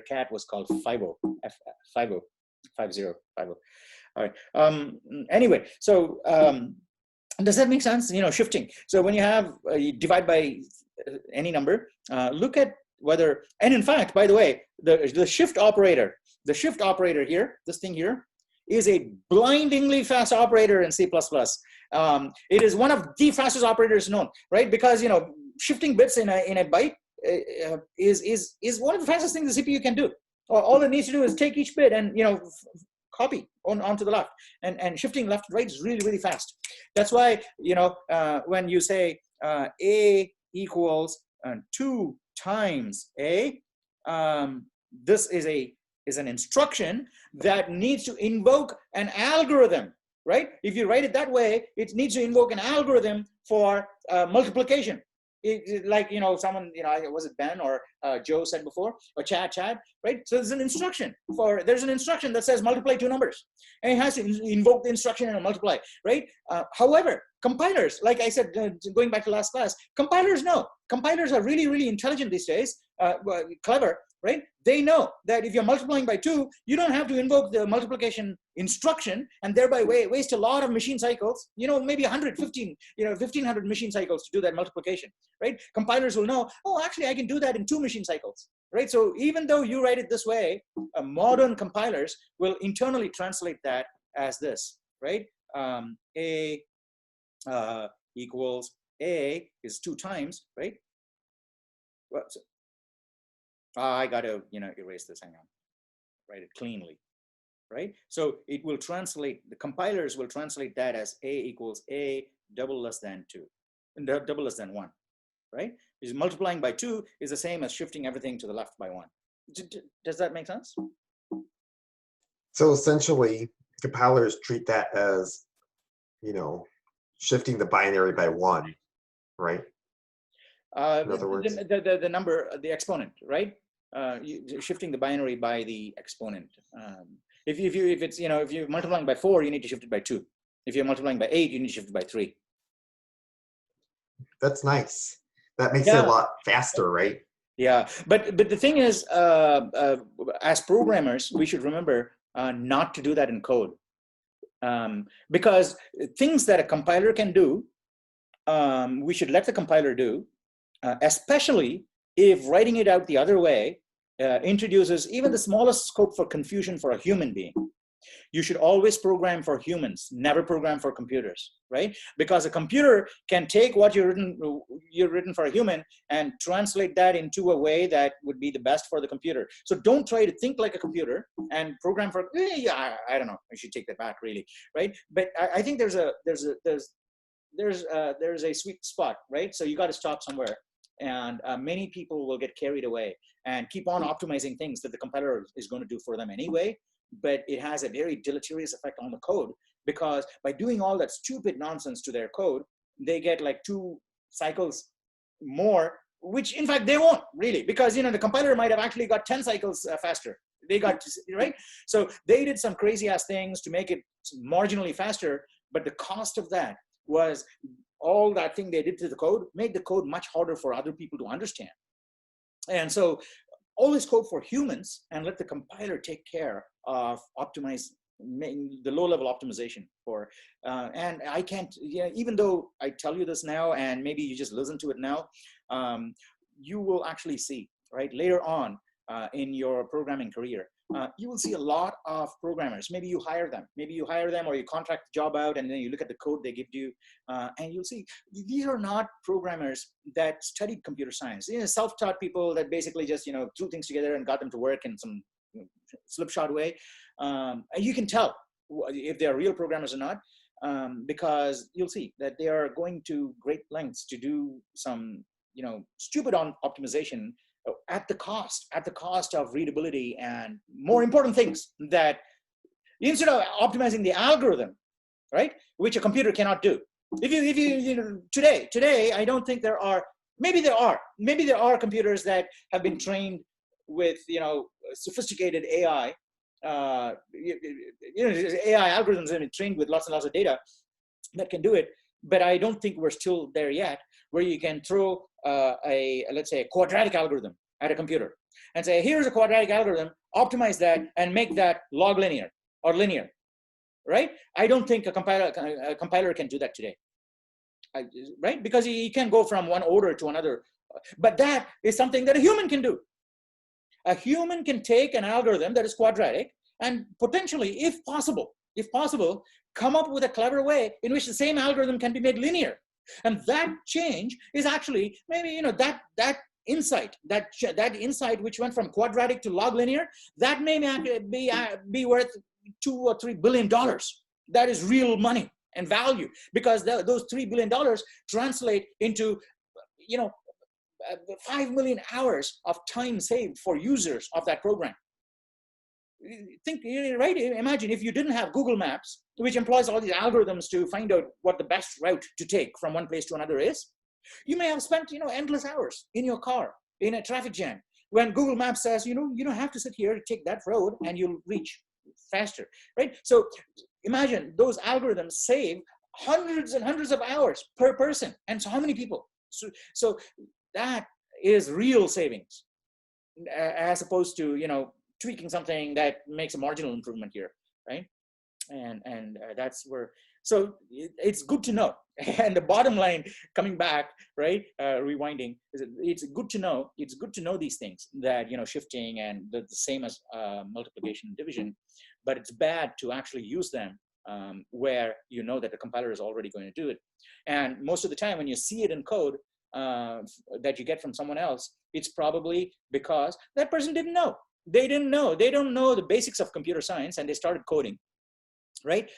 cat was called Fibo. 50. All right. Anyway, so does that make sense? Shifting. So when you divide by any number, look at whether, and in fact, by the way, the shift operator here, this thing here, is a blindingly fast operator in C++. It is one of the fastest operators known, right? Because shifting bits in a byte is one of the fastest things the CPU can do. All it needs to do is take each bit and copy onto the left, and shifting left to right is really, really fast. That's why when you say a equals 2 times a, this is an instruction that needs to invoke an algorithm, right? If you write it that way, it needs to invoke an algorithm for multiplication. Like someone, was it Ben or Joe said before, or Chad, right? So there's an instruction that says multiply 2 numbers, and it has to invoke the instruction and multiply, right? However, compilers, like I said, going back to last class, compilers are really, really intelligent these days, clever, right? They know that if you're multiplying by 2, you don't have to invoke the multiplication instruction and thereby waste a lot of machine cycles, maybe 1,500 machine cycles to do that multiplication, right? Compilers will know, oh, actually I can do that in 2 machine cycles, right? So even though you write it this way, modern compilers will internally translate that as this, right? A equals A is 2 times, right? Well, so, I got to, erase this, hang on, write it cleanly, right? So it will translate, the compilers will translate that as A equals A double less than 2, and double less than 1, right? Because multiplying by 2 is the same as shifting everything to the left by 1. Does that make sense? So essentially, compilers treat that as, shifting the binary by 1, right? In other words, the number, the exponent, right? Shifting the binary by the exponent. If it's, if you're multiplying by 4, you need to shift it by 2. If you're multiplying by 8, you need to shift it by 3. that's nice. That makes it a lot faster, right? Yeah, but the thing is, as programmers, we should remember not to do that in code, because things that a compiler can do, we should let the compiler do, especially if writing it out the other way introduces even the smallest scope for confusion for a human being. You should always program for humans, never program for computers, right? Because a computer can take what you've written for a human and translate that into a way that would be the best for the computer. So don't try to think like a computer and program for, I don't know, I should take that back really, right? But I think there's a sweet spot, right? So you got to stop somewhere. And many people will get carried away and keep on optimizing things that the compiler is going to do for them anyway. But it has a very deleterious effect on the code, because by doing all that stupid nonsense to their code, they get like 2 cycles more, which in fact they won't really, because the compiler might have actually got 10 cycles faster. They got, right? So they did some crazy ass things to make it marginally faster, but the cost of that was all that thing they did to the code made the code much harder for other people to understand. And so always code for humans and let the compiler take care of the low-level optimization for, and I can't, even though I tell you this now, and maybe you just listen to it now, you will actually see, right, later on in your programming career, you will see a lot of programmers. Maybe you hire them, or you contract the job out, and then you look at the code they give you, and you'll see these are not programmers that studied computer science. Self-taught people that basically just threw things together and got them to work in some slipshod way. And you can tell if they are real programmers or not, because you'll see that they are going to great lengths to do some stupid optimization at the cost of readability and more important things, that instead of optimizing the algorithm, right, which a computer cannot do. If you today, I don't think there are, maybe there are computers that have been trained with sophisticated AI, AI algorithms have been trained with lots and lots of data that can do it. But I don't think we're still there yet, where you can throw let's say a quadratic algorithm at a computer and say, here's a quadratic algorithm, optimize that and make that log linear or linear, right? I don't think a compiler can do that today, right? Because he can go from one order to another. But that is something that a human can do. A human can take an algorithm that is quadratic and potentially, if possible, come up with a clever way in which the same algorithm can be made linear. And that change is actually maybe, that insight which went from quadratic to log linear, that may be worth $2 or $3 billion. That is real money and value, because those $3 billion translate into 5 million hours of time saved for users of that program. Think, right? Imagine if you didn't have Google Maps, which employs all these algorithms to find out what the best route to take from one place to another is. You may have spent, endless hours in your car in a traffic jam, when Google Maps says, you don't have to sit here to take that road and you'll reach faster, right? So imagine those algorithms save hundreds and hundreds of hours per person. And so how many people? So that is real savings, as opposed to, tweaking something that makes a marginal improvement here, right? And that's where, so it's good to know. And the bottom line, coming back, right, rewinding, is it's good to know these things, that, shifting and the same as multiplication and division, but it's bad to actually use them where you know that the compiler is already going to do it. And most of the time when you see it in code that you get from someone else, it's probably because that person didn't know. They don't know the basics of computer science, and they started coding. Right?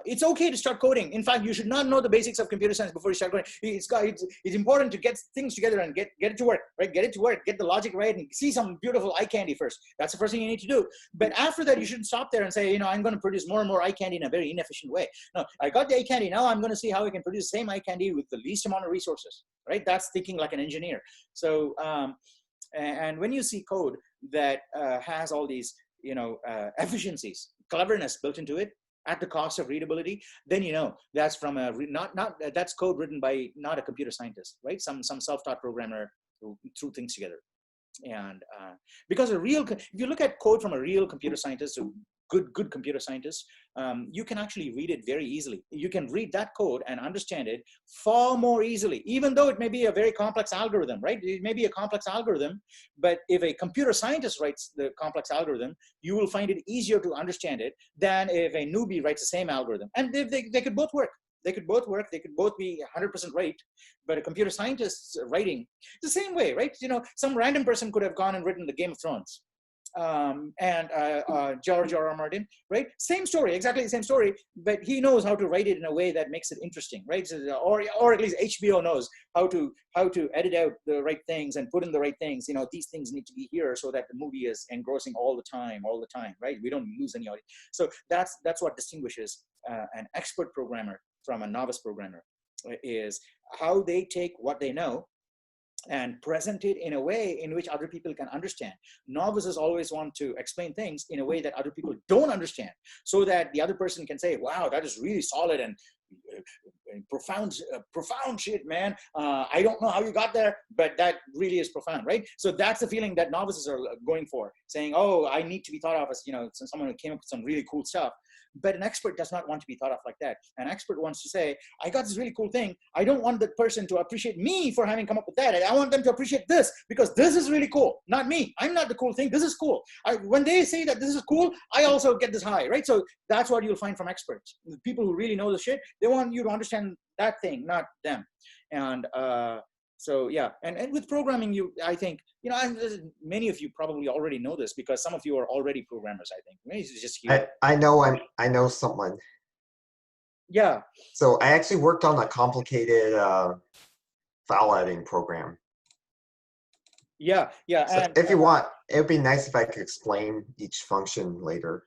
It's okay to start coding. In fact, you should not know the basics of computer science before you start coding. It's important to get things together and get it to work, right? Get it to work, get the logic right, and see some beautiful eye candy first. That's the first thing you need to do. But after that, you shouldn't stop there and say, you know, I'm going to produce more and more eye candy in a very inefficient way. No, I got the eye candy. Now I'm going to see how I can produce the same eye candy with the least amount of resources, right? That's thinking like an engineer. So, and when you see code that has all these, you know, efficiencies, cleverness built into it, at the cost of readability, then you know that's from a that's code written by not a computer scientist, right? Some self-taught programmer who threw things together. And because if you look at code from a real computer scientist, a good computer scientist, you can actually read it very easily. You can read that code and understand it far more easily, even though it may be a very complex algorithm, right? It may be a complex algorithm, but if a computer scientist writes the complex algorithm, you will find it easier to understand it than if a newbie writes the same algorithm. And they could both work. They could both work. They could both be 100% right. But a computer scientist's writing, the same way, right? You know, some random person could have gone and written the Game of Thrones. George R.R. Martin, right? Same story, exactly the same story, but he knows how to write it in a way that makes it interesting, right? So, or at least HBO knows how to edit out the right things and put in the right things. You know, these things need to be here so that the movie is engrossing all the time, right? We don't lose any audience. So that's what distinguishes an expert programmer from a novice programmer, is how they take what they know and present it in a way in which other people can understand. Novices always want to explain things in a way that other people don't understand, so that the other person can say, wow, that is really solid and profound shit, man. I don't know how you got there, but that really is profound, right? So that's the feeling that novices are going for, saying, oh, I need to be thought of as, you know, someone who came up with some really cool stuff. But an expert does not want to be thought of like that. An expert wants to say, I got this really cool thing. I don't want that person to appreciate me for having come up with that. I want them to appreciate this because this is really cool, not me. I'm not the cool thing. This is cool. When they say that this is cool, I also get this high, right? So that's what you'll find from experts. The people who really know the shit, they want you to understand that thing, not them. And so yeah, and with programming, I think, you know, many of you probably already know this because some of you are already programmers, I think. Maybe it's just here. I know someone. Yeah. So I actually worked on a complicated file editing program. Yeah. So And if you want, it would be nice if I could explain each function later.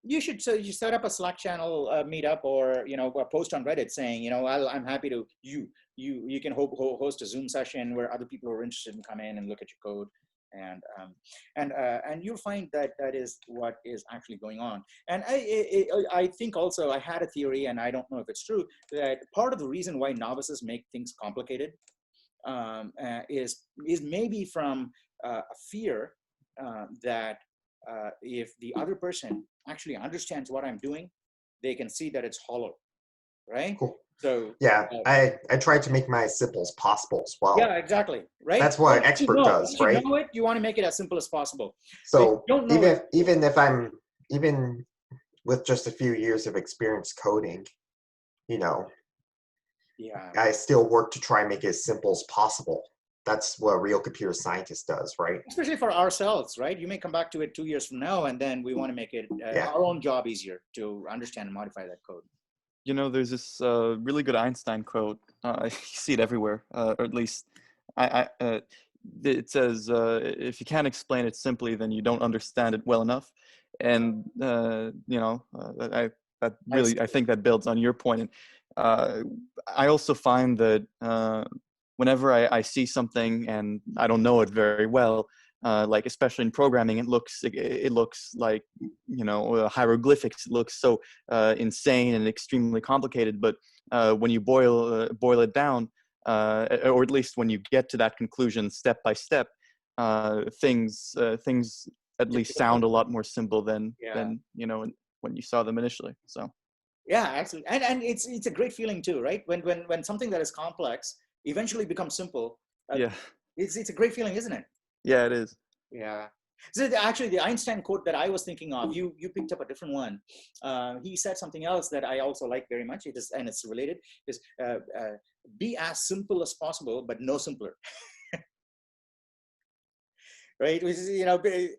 You should, so you set up a Slack channel meetup, or, you know, a post on Reddit saying, you know, I'm happy to, you can host a Zoom session where other people who are interested in come in and look at your code. And you'll find that is what is actually going on. And I think also, I had a theory, and I don't know if it's true, that part of the reason why novices make things complicated is maybe from a fear that if the other person actually understands what I'm doing, they can see that it's hollow, right? Cool. So yeah, I try to make my as simple as possible as well. Yeah, exactly, right? That's what an expert does, right? You know it, you want to make it as simple as possible. So even with just a few years of experience coding, you know, yeah, I still work to try and make it as simple as possible. That's what a real computer scientist does, right? Especially for ourselves, right? You may come back to it 2 years from now, and then we want to make it our own job easier to understand and modify that code. You know, there's this really good Einstein quote. You see it everywhere, or at least it says, if you can't explain it simply, then you don't understand it well enough. And, you know, I think that builds on your point. And I also find that whenever I see something and I don't know it very well, like especially in programming, it looks like, you know, hieroglyphics. It looks so insane and extremely complicated. But when you boil it down, or at least when you get to that conclusion step by step, things at least sound a lot more simple than you know when you saw them initially. So yeah, absolutely. And it's a great feeling too, right? When something that is complex eventually becomes simple. Yeah, it's a great feeling, isn't it? Yeah, it is. Yeah. So actually, the Einstein quote that I was thinking of, you picked up a different one. He said something else that I also like very much. It is, and it's related. Is be as simple as possible, but no simpler. Right? Which is, again,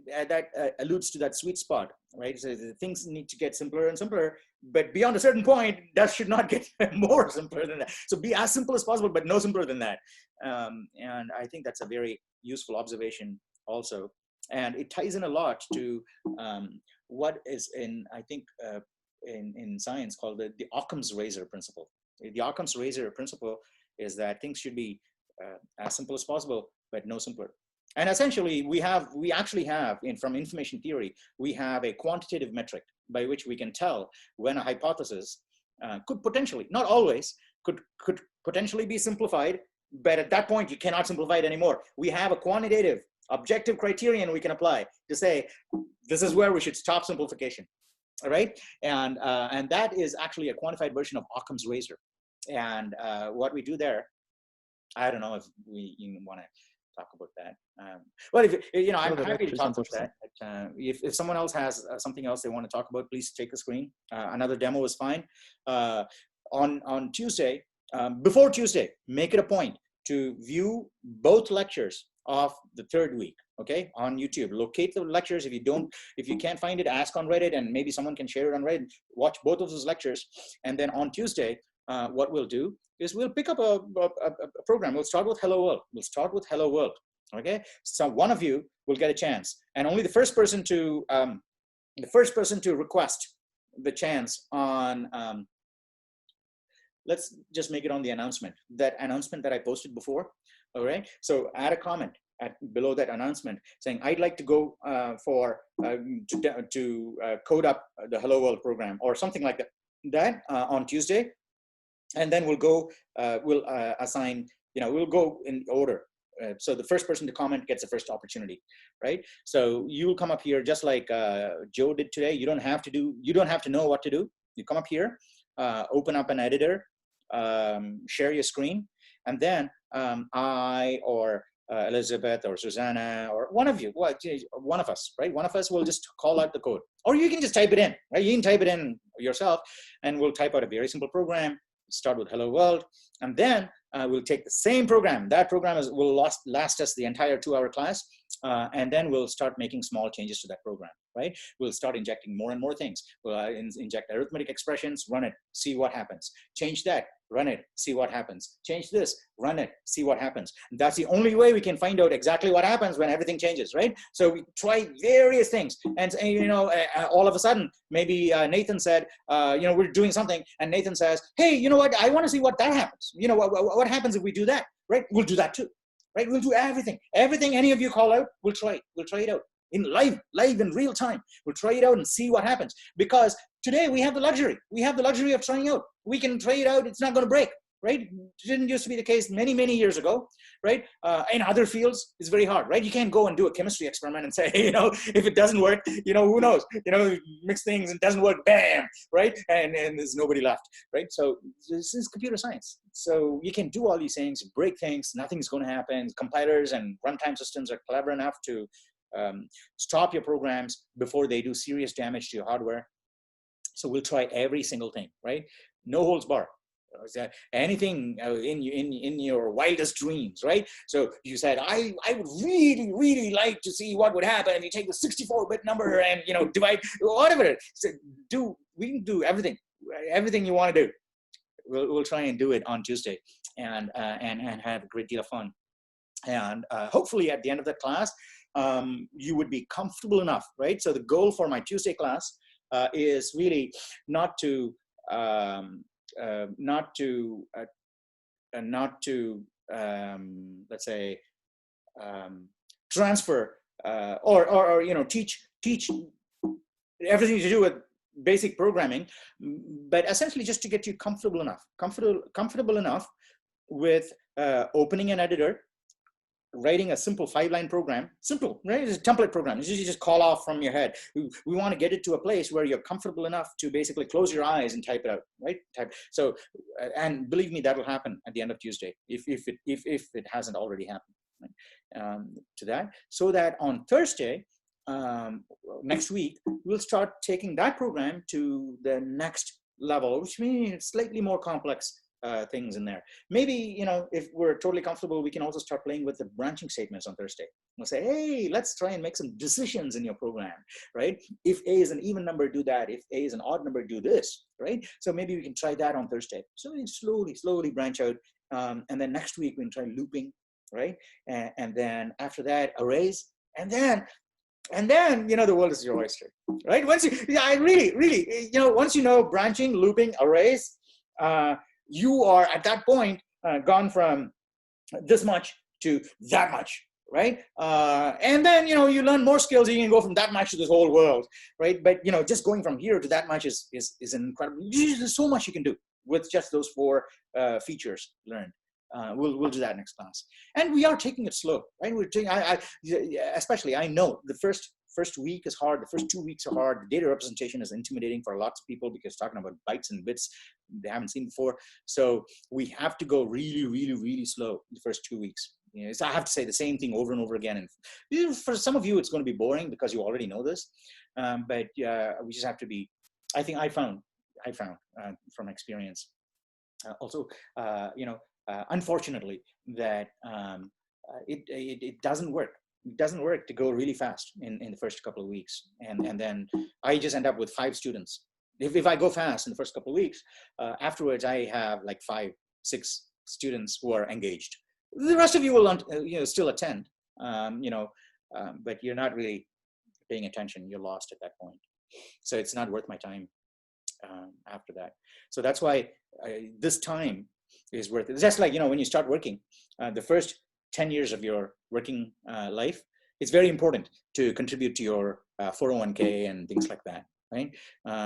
that alludes to that sweet spot, right? So the things need to get simpler and simpler, but beyond a certain point, that should not get more simpler than that. So be as simple as possible, but no simpler than that. And I think that's a very useful observation also. And it ties in a lot to what is I think, in science called the Occam's razor principle. The Occam's razor principle is that things should be as simple as possible, but no simpler. And essentially, we actually have, from information theory, we have a quantitative metric by which we can tell when a hypothesis could potentially, not always, could potentially be simplified, but at that point, you cannot simplify it anymore. We have a quantitative, objective criterion we can apply to say, this is where we should stop simplification, all right? And that is actually a quantified version of Occam's razor. And what we do there, I don't know if we even want to talk about that. Well, if I'm happy to talk about that. If someone else has something else they want to talk about, please take the screen. Another demo is fine. On Tuesday, before Tuesday, make it a point to view both lectures of the third week. Okay, on YouTube, locate the lectures. If you can't find it, ask on Reddit, and maybe someone can share it on Reddit. Watch both of those lectures, and then on Tuesday, what we'll do is we'll pick up a program. We'll start with Hello World. Okay, so one of you will get a chance, and only the first person to request the chance on. Let's just make it on the announcement. That announcement that I posted before. All right. So add a comment below that announcement saying I'd like to go to code up the Hello World program or something like that. That on Tuesday. And then we'll go, assign, we'll go in order. So the first person to comment gets the first opportunity, right? So you will come up here just like Joe did today. You don't have to know what to do. You come up here, open up an editor, share your screen, and then I or Elizabeth or Susanna or one of you, one of us, right? One of us will just call out the code, or you can just type it in, right? You can type it in yourself, and we'll type out a very simple program. Start with Hello World, and then we'll take the same program. That program will last us the entire 2-hour class, and then we'll start making small changes to that program, right? We'll start injecting more and more things. We'll inject arithmetic expressions, run it, see what happens. Change that, run it, see what happens. Change this, run it, see what happens. And that's the only way we can find out exactly what happens when everything changes, right? So we try various things, and all of a sudden, maybe Nathan said, we're doing something, and Nathan says, hey, you know what? I want to see what that happens. What happens if we do that, right? We'll do that too, right? We'll do everything any of you call out, we'll try it out in live in real time. We'll try it out and see what happens, because today we have the luxury of trying out. We can try it out. It's not going to break, right? It didn't used to be the case many years ago, right? In other fields, it's very hard, right? You can't go and do a chemistry experiment and say, if it doesn't work, who knows? Mix things and it doesn't work, bam, right? And there's nobody left, right? So this is computer science. So you can do all these things, break things, nothing's going to happen. Compilers and runtime systems are clever enough to stop your programs before they do serious damage to your hardware. So we'll try every single thing, right? No holds barred. Anything in your wildest dreams, right? So you said, I would really like to see what would happen if you take the 64-bit number and divide whatever it is. So we can do everything you want to do. We'll try and do it on Tuesday and have a great deal of fun. And hopefully at the end of that class, you would be comfortable enough, right? So the goal for my Tuesday class is really not to let's say transfer or teach everything to do with basic programming, but essentially just to get you comfortable enough with opening an editor, writing a simple 5-line program, simple, right? It's a template program. You just call off from your head. We want to get it to a place where you're comfortable enough to basically close your eyes and type it out, right? So, and believe me, that will happen at the end of Tuesday if it hasn't already happened. right, to that, so that on Thursday, next week, we'll start taking that program to the next level, which means slightly more complex things in there. Maybe, you know, if we're totally comfortable, we can also start playing with the branching statements on Thursday. We'll say, hey, let's try and make some decisions in your program, right? If A is an even number, do that. If A is an odd number, do this, right? So maybe we can try that on Thursday. So we slowly branch out. And then next week, we can try looping, right? And then after that, arrays. And then, you know, the world is your oyster, right? Once you, yeah, I really, you know, once you know branching, looping, arrays, you are at that point gone from this much to that much, right? And then, you know, you learn more skills. You can go from that much to this whole world, right? But, you know, just going from here to that much is incredible. There's so much you can do with just those 4 features learned. We'll do that next class, and we are taking it slow, right? We're taking, especially, I know the first week is hard. The first 2 weeks are hard. The data representation is intimidating for lots of people because talking about bytes and bits they haven't seen before. So we have to go really slow the first 2 weeks. You know, so I have to say the same thing over and over again. And for some of you, it's going to be boring because you already know this. But we just have to be. I think I found from experience. Also, you know. Unfortunately, that it doesn't work. It doesn't work to go really fast in the first couple of weeks, and then I just end up with 5 students. If I go fast in the first couple of weeks, afterwards I have like 5, 6 students who are engaged. The rest of you will, you know, still attend, you know, but you're not really paying attention. You're lost at that point, so it's not worth my time after that. So that's why this time is worth it. It's just like, you know, when you start working, the first 10 years of your working life, it's very important to contribute to your 401k and things like that, right?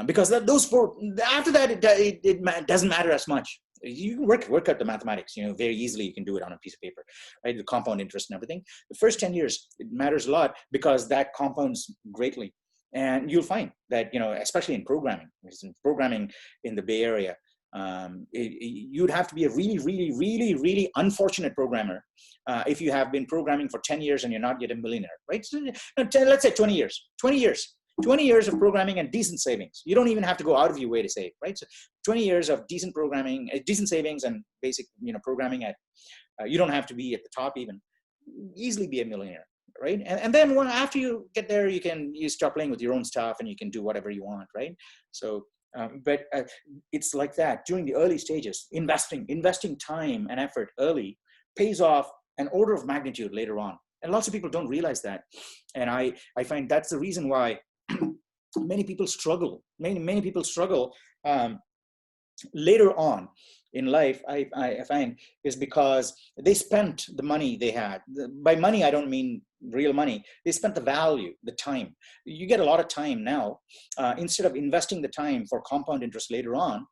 Because those 4, after that, it doesn't matter as much. You can work out the mathematics, you know, very easily. You can do it on a piece of paper, right? The compound interest and everything. The first 10 years, it matters a lot because that compounds greatly. And you'll find that, you know, especially in programming in the Bay Area, you'd have to be a really unfortunate programmer if you have been programming for 10 years and you're not yet a millionaire, right? So, let's say 20 years of programming and decent savings. You don't even have to go out of your way to save, right? So 20 years of decent programming, decent savings and basic, you know, programming at, you don't have to be at the top even, easily be a millionaire, right? And then after you get there, you start playing with your own stuff and you can do whatever you want, right? So, but it's like that during the early stages. Investing time and effort early pays off an order of magnitude later on, and lots of people don't realize that. And I find that's the reason why many people struggle. Many people struggle later on in life. I find is because they spent the money they had. By money, I don't mean real money. They spent the value, the time. You get a lot of time now. Instead of investing the time for compound interest later on,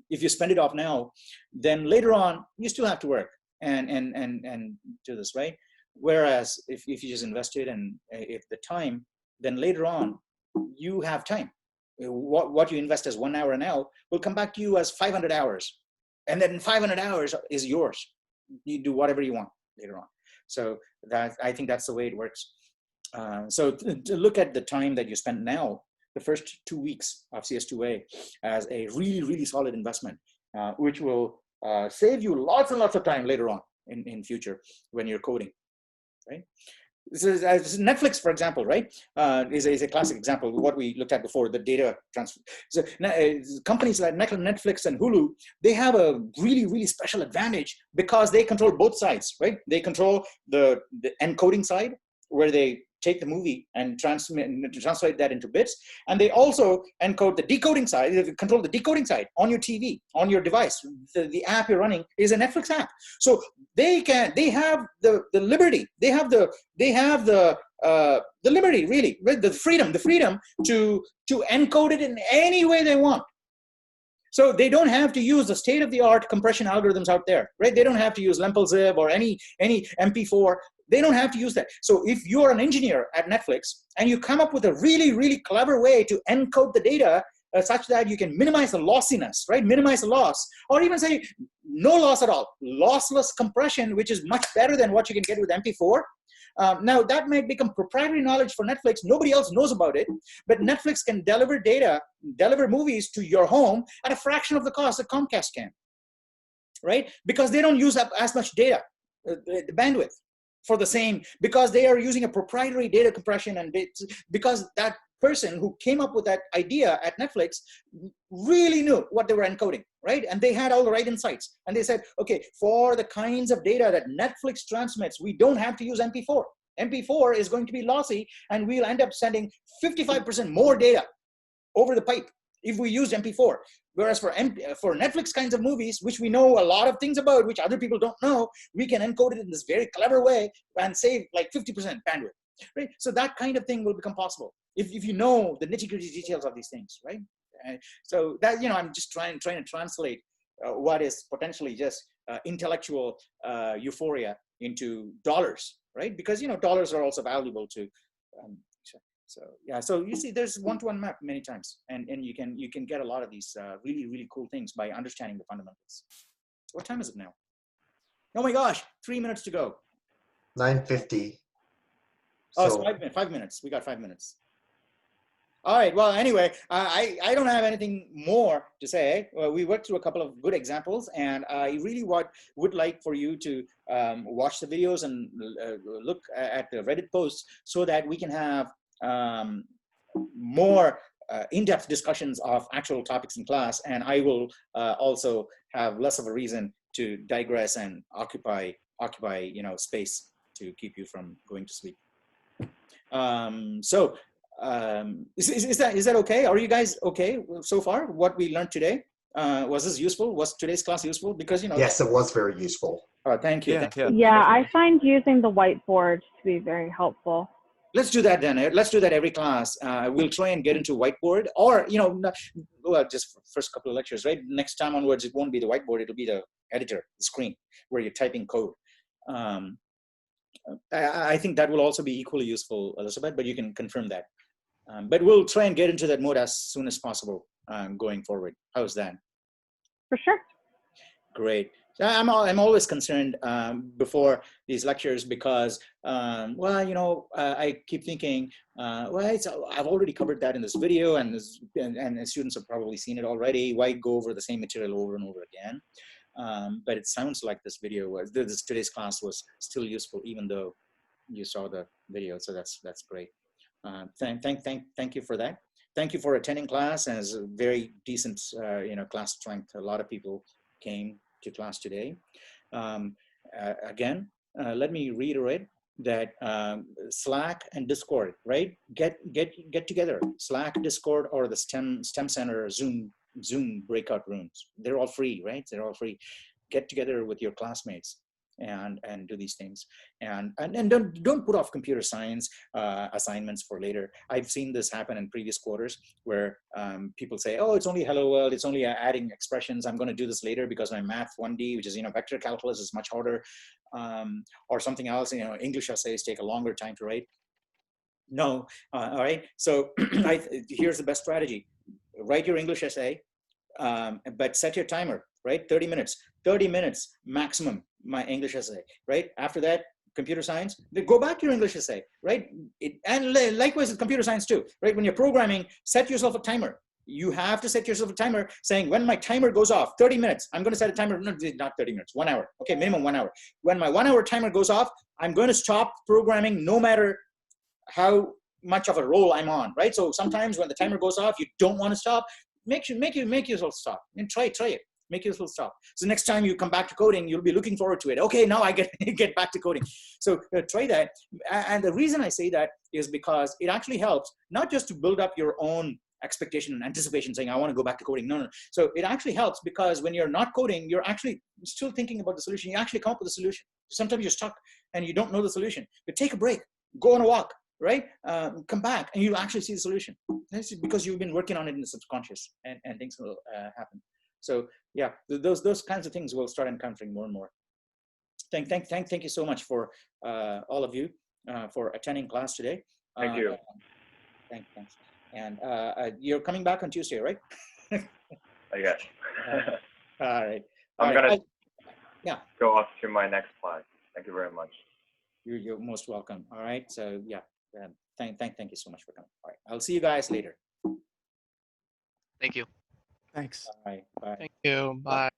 if you spend it off now, then later on you still have to work and do this, right? Whereas if you just invest it and if the time, then later on you have time. What you invest as 1 hour now will come back to you as 500 hours. And then 500 hours is yours. You do whatever you want later on. So that, I think that's the way it works. So to look at the time that you spend now, the first 2 weeks of CS2A as a really solid investment, which will save you lots and lots of time later on in future when you're coding, right? This is Netflix, for example, right? Is a classic example of what we looked at before, the data transfer. So companies like Netflix and Hulu, they have a really special advantage because they control both sides, right? They control the encoding side, where they take the movie and translate that into bits, and they also encode the decoding side. They control the decoding side on your TV, on your device. The app you're running is a Netflix app, so they have the liberty. They have the liberty, really, right? The freedom to encode it in any way they want. So they don't have to use the state-of-the-art compression algorithms out there, right? They don't have to use LempelZip or any MP4. They don't have to use that. So if you're an engineer at Netflix and you come up with a really clever way to encode the data such that you can minimize the lossiness, right? Minimize the loss, or even say no loss at all. Lossless compression, which is much better than what you can get with MP4. Now that might become proprietary knowledge for Netflix. Nobody else knows about it, but Netflix can deliver movies to your home at a fraction of the cost that Comcast can, right? Because they don't use up as much data, the bandwidth for the same, because they are using a proprietary data compression, and because that person who came up with that idea at Netflix really knew what they were encoding, right? And they had all the right insights. And they said, okay, for the kinds of data that Netflix transmits, we don't have to use MP4. MP4 is going to be lossy, and we'll end up sending 55% more data over the pipe if we use MP4. Whereas for Netflix kinds of movies, which we know a lot of things about, which other people don't know, we can encode it in this very clever way and save like 50% bandwidth, right? So that kind of thing will become possible if you know the nitty-gritty details of these things, right? So that, I'm just trying to translate what is potentially just intellectual euphoria into dollars, right? Because dollars are also valuable to. So yeah, so you see, there's one-to-one map many times, and you can get a lot of these really, really cool things by understanding the fundamentals. What time is it now? Oh my gosh, 3 minutes to go. 9:50. Oh, So, it's 5 minutes. We got 5 minutes. All right. Well, anyway, I don't have anything more to say. We worked through a couple of good examples, and I really would like for you to watch the videos and look at the Reddit posts so that we can have more in-depth discussions of actual topics in class, and I will also have less of a reason to digress and occupy space to keep you from going to sleep. Is that okay? Are you guys okay so far? What we learned today, was this useful? Was today's class useful? Because yes, it was very useful. Thank you. Yeah, I find using the whiteboard to be very helpful. Let's do that then. Let's do that every class. We'll try and get into whiteboard, or well, just first couple of lectures, right? Next time onwards, it won't be the whiteboard; it'll be the editor, the screen where you're typing code. I think that will also be equally useful, Elizabeth, but you can confirm that. But we'll try and get into that mode as soon as possible going forward. How's that? For sure. Great. I'm always concerned before these lectures because, I keep thinking, I've already covered that in this video, and the students have probably seen it already. Why go over the same material over and over again? But it sounds like this today's class was still useful, even though you saw the video. So that's great. Thank you for that. Thank you for attending class, and it's a very decent, class strength. A lot of people came to class today. Again, let me reiterate that Slack and Discord, right? Get together. Slack, Discord, or the STEM Center, Zoom breakout rooms. They're all free, right? They're all free. Get together with your classmates and do these things, and don't put off computer science assignments for later. I've seen this happen in previous quarters where people say, oh, it's only hello world, it's only adding expressions, I'm going to do this later because my math 1D, which is vector calculus, is much harder, or something else. English essays take a longer time to write. No. All right, so here's the best strategy. Write your English essay, but set your timer, right? 30 minutes maximum, my English essay, right? After that, computer science, then go back to your English essay, right? And likewise with computer science too, right? When you're programming, set yourself a timer. You have to set yourself a timer saying, when my timer goes off, 30 minutes, I'm going to set a timer, no, not 30 minutes, 1 hour. Okay, minimum 1 hour. When my 1 hour timer goes off, I'm going to stop programming no matter how much of a roll I'm on, right? So sometimes when the timer goes off, you don't want to stop. Make yourself stop and try it. Make yourself stop. So next time you come back to coding, you'll be looking forward to it. Okay, now I get back to coding. So try that. And the reason I say that is because it actually helps not just to build up your own expectation and anticipation, saying I want to go back to coding. No. So it actually helps because when you're not coding, you're actually still thinking about the solution. You actually come up with a solution. Sometimes you're stuck and you don't know the solution. But take a break. Go on a walk. Right? Come back and you'll actually see the solution. This is because you've been working on it in the subconscious, and things will happen. So yeah, those kinds of things we'll start encountering more and more. Thank you so much for all of you for attending class today. Thank you. Thanks. And you're coming back on Tuesday, right? I guess. All right. I'm gonna yeah. go off to my next class. Thank you very much. You're most welcome. All right. So yeah, thank you so much for coming. All right. I'll see you guys later. Thank you. Thanks. All right. Bye. Thank you. Bye.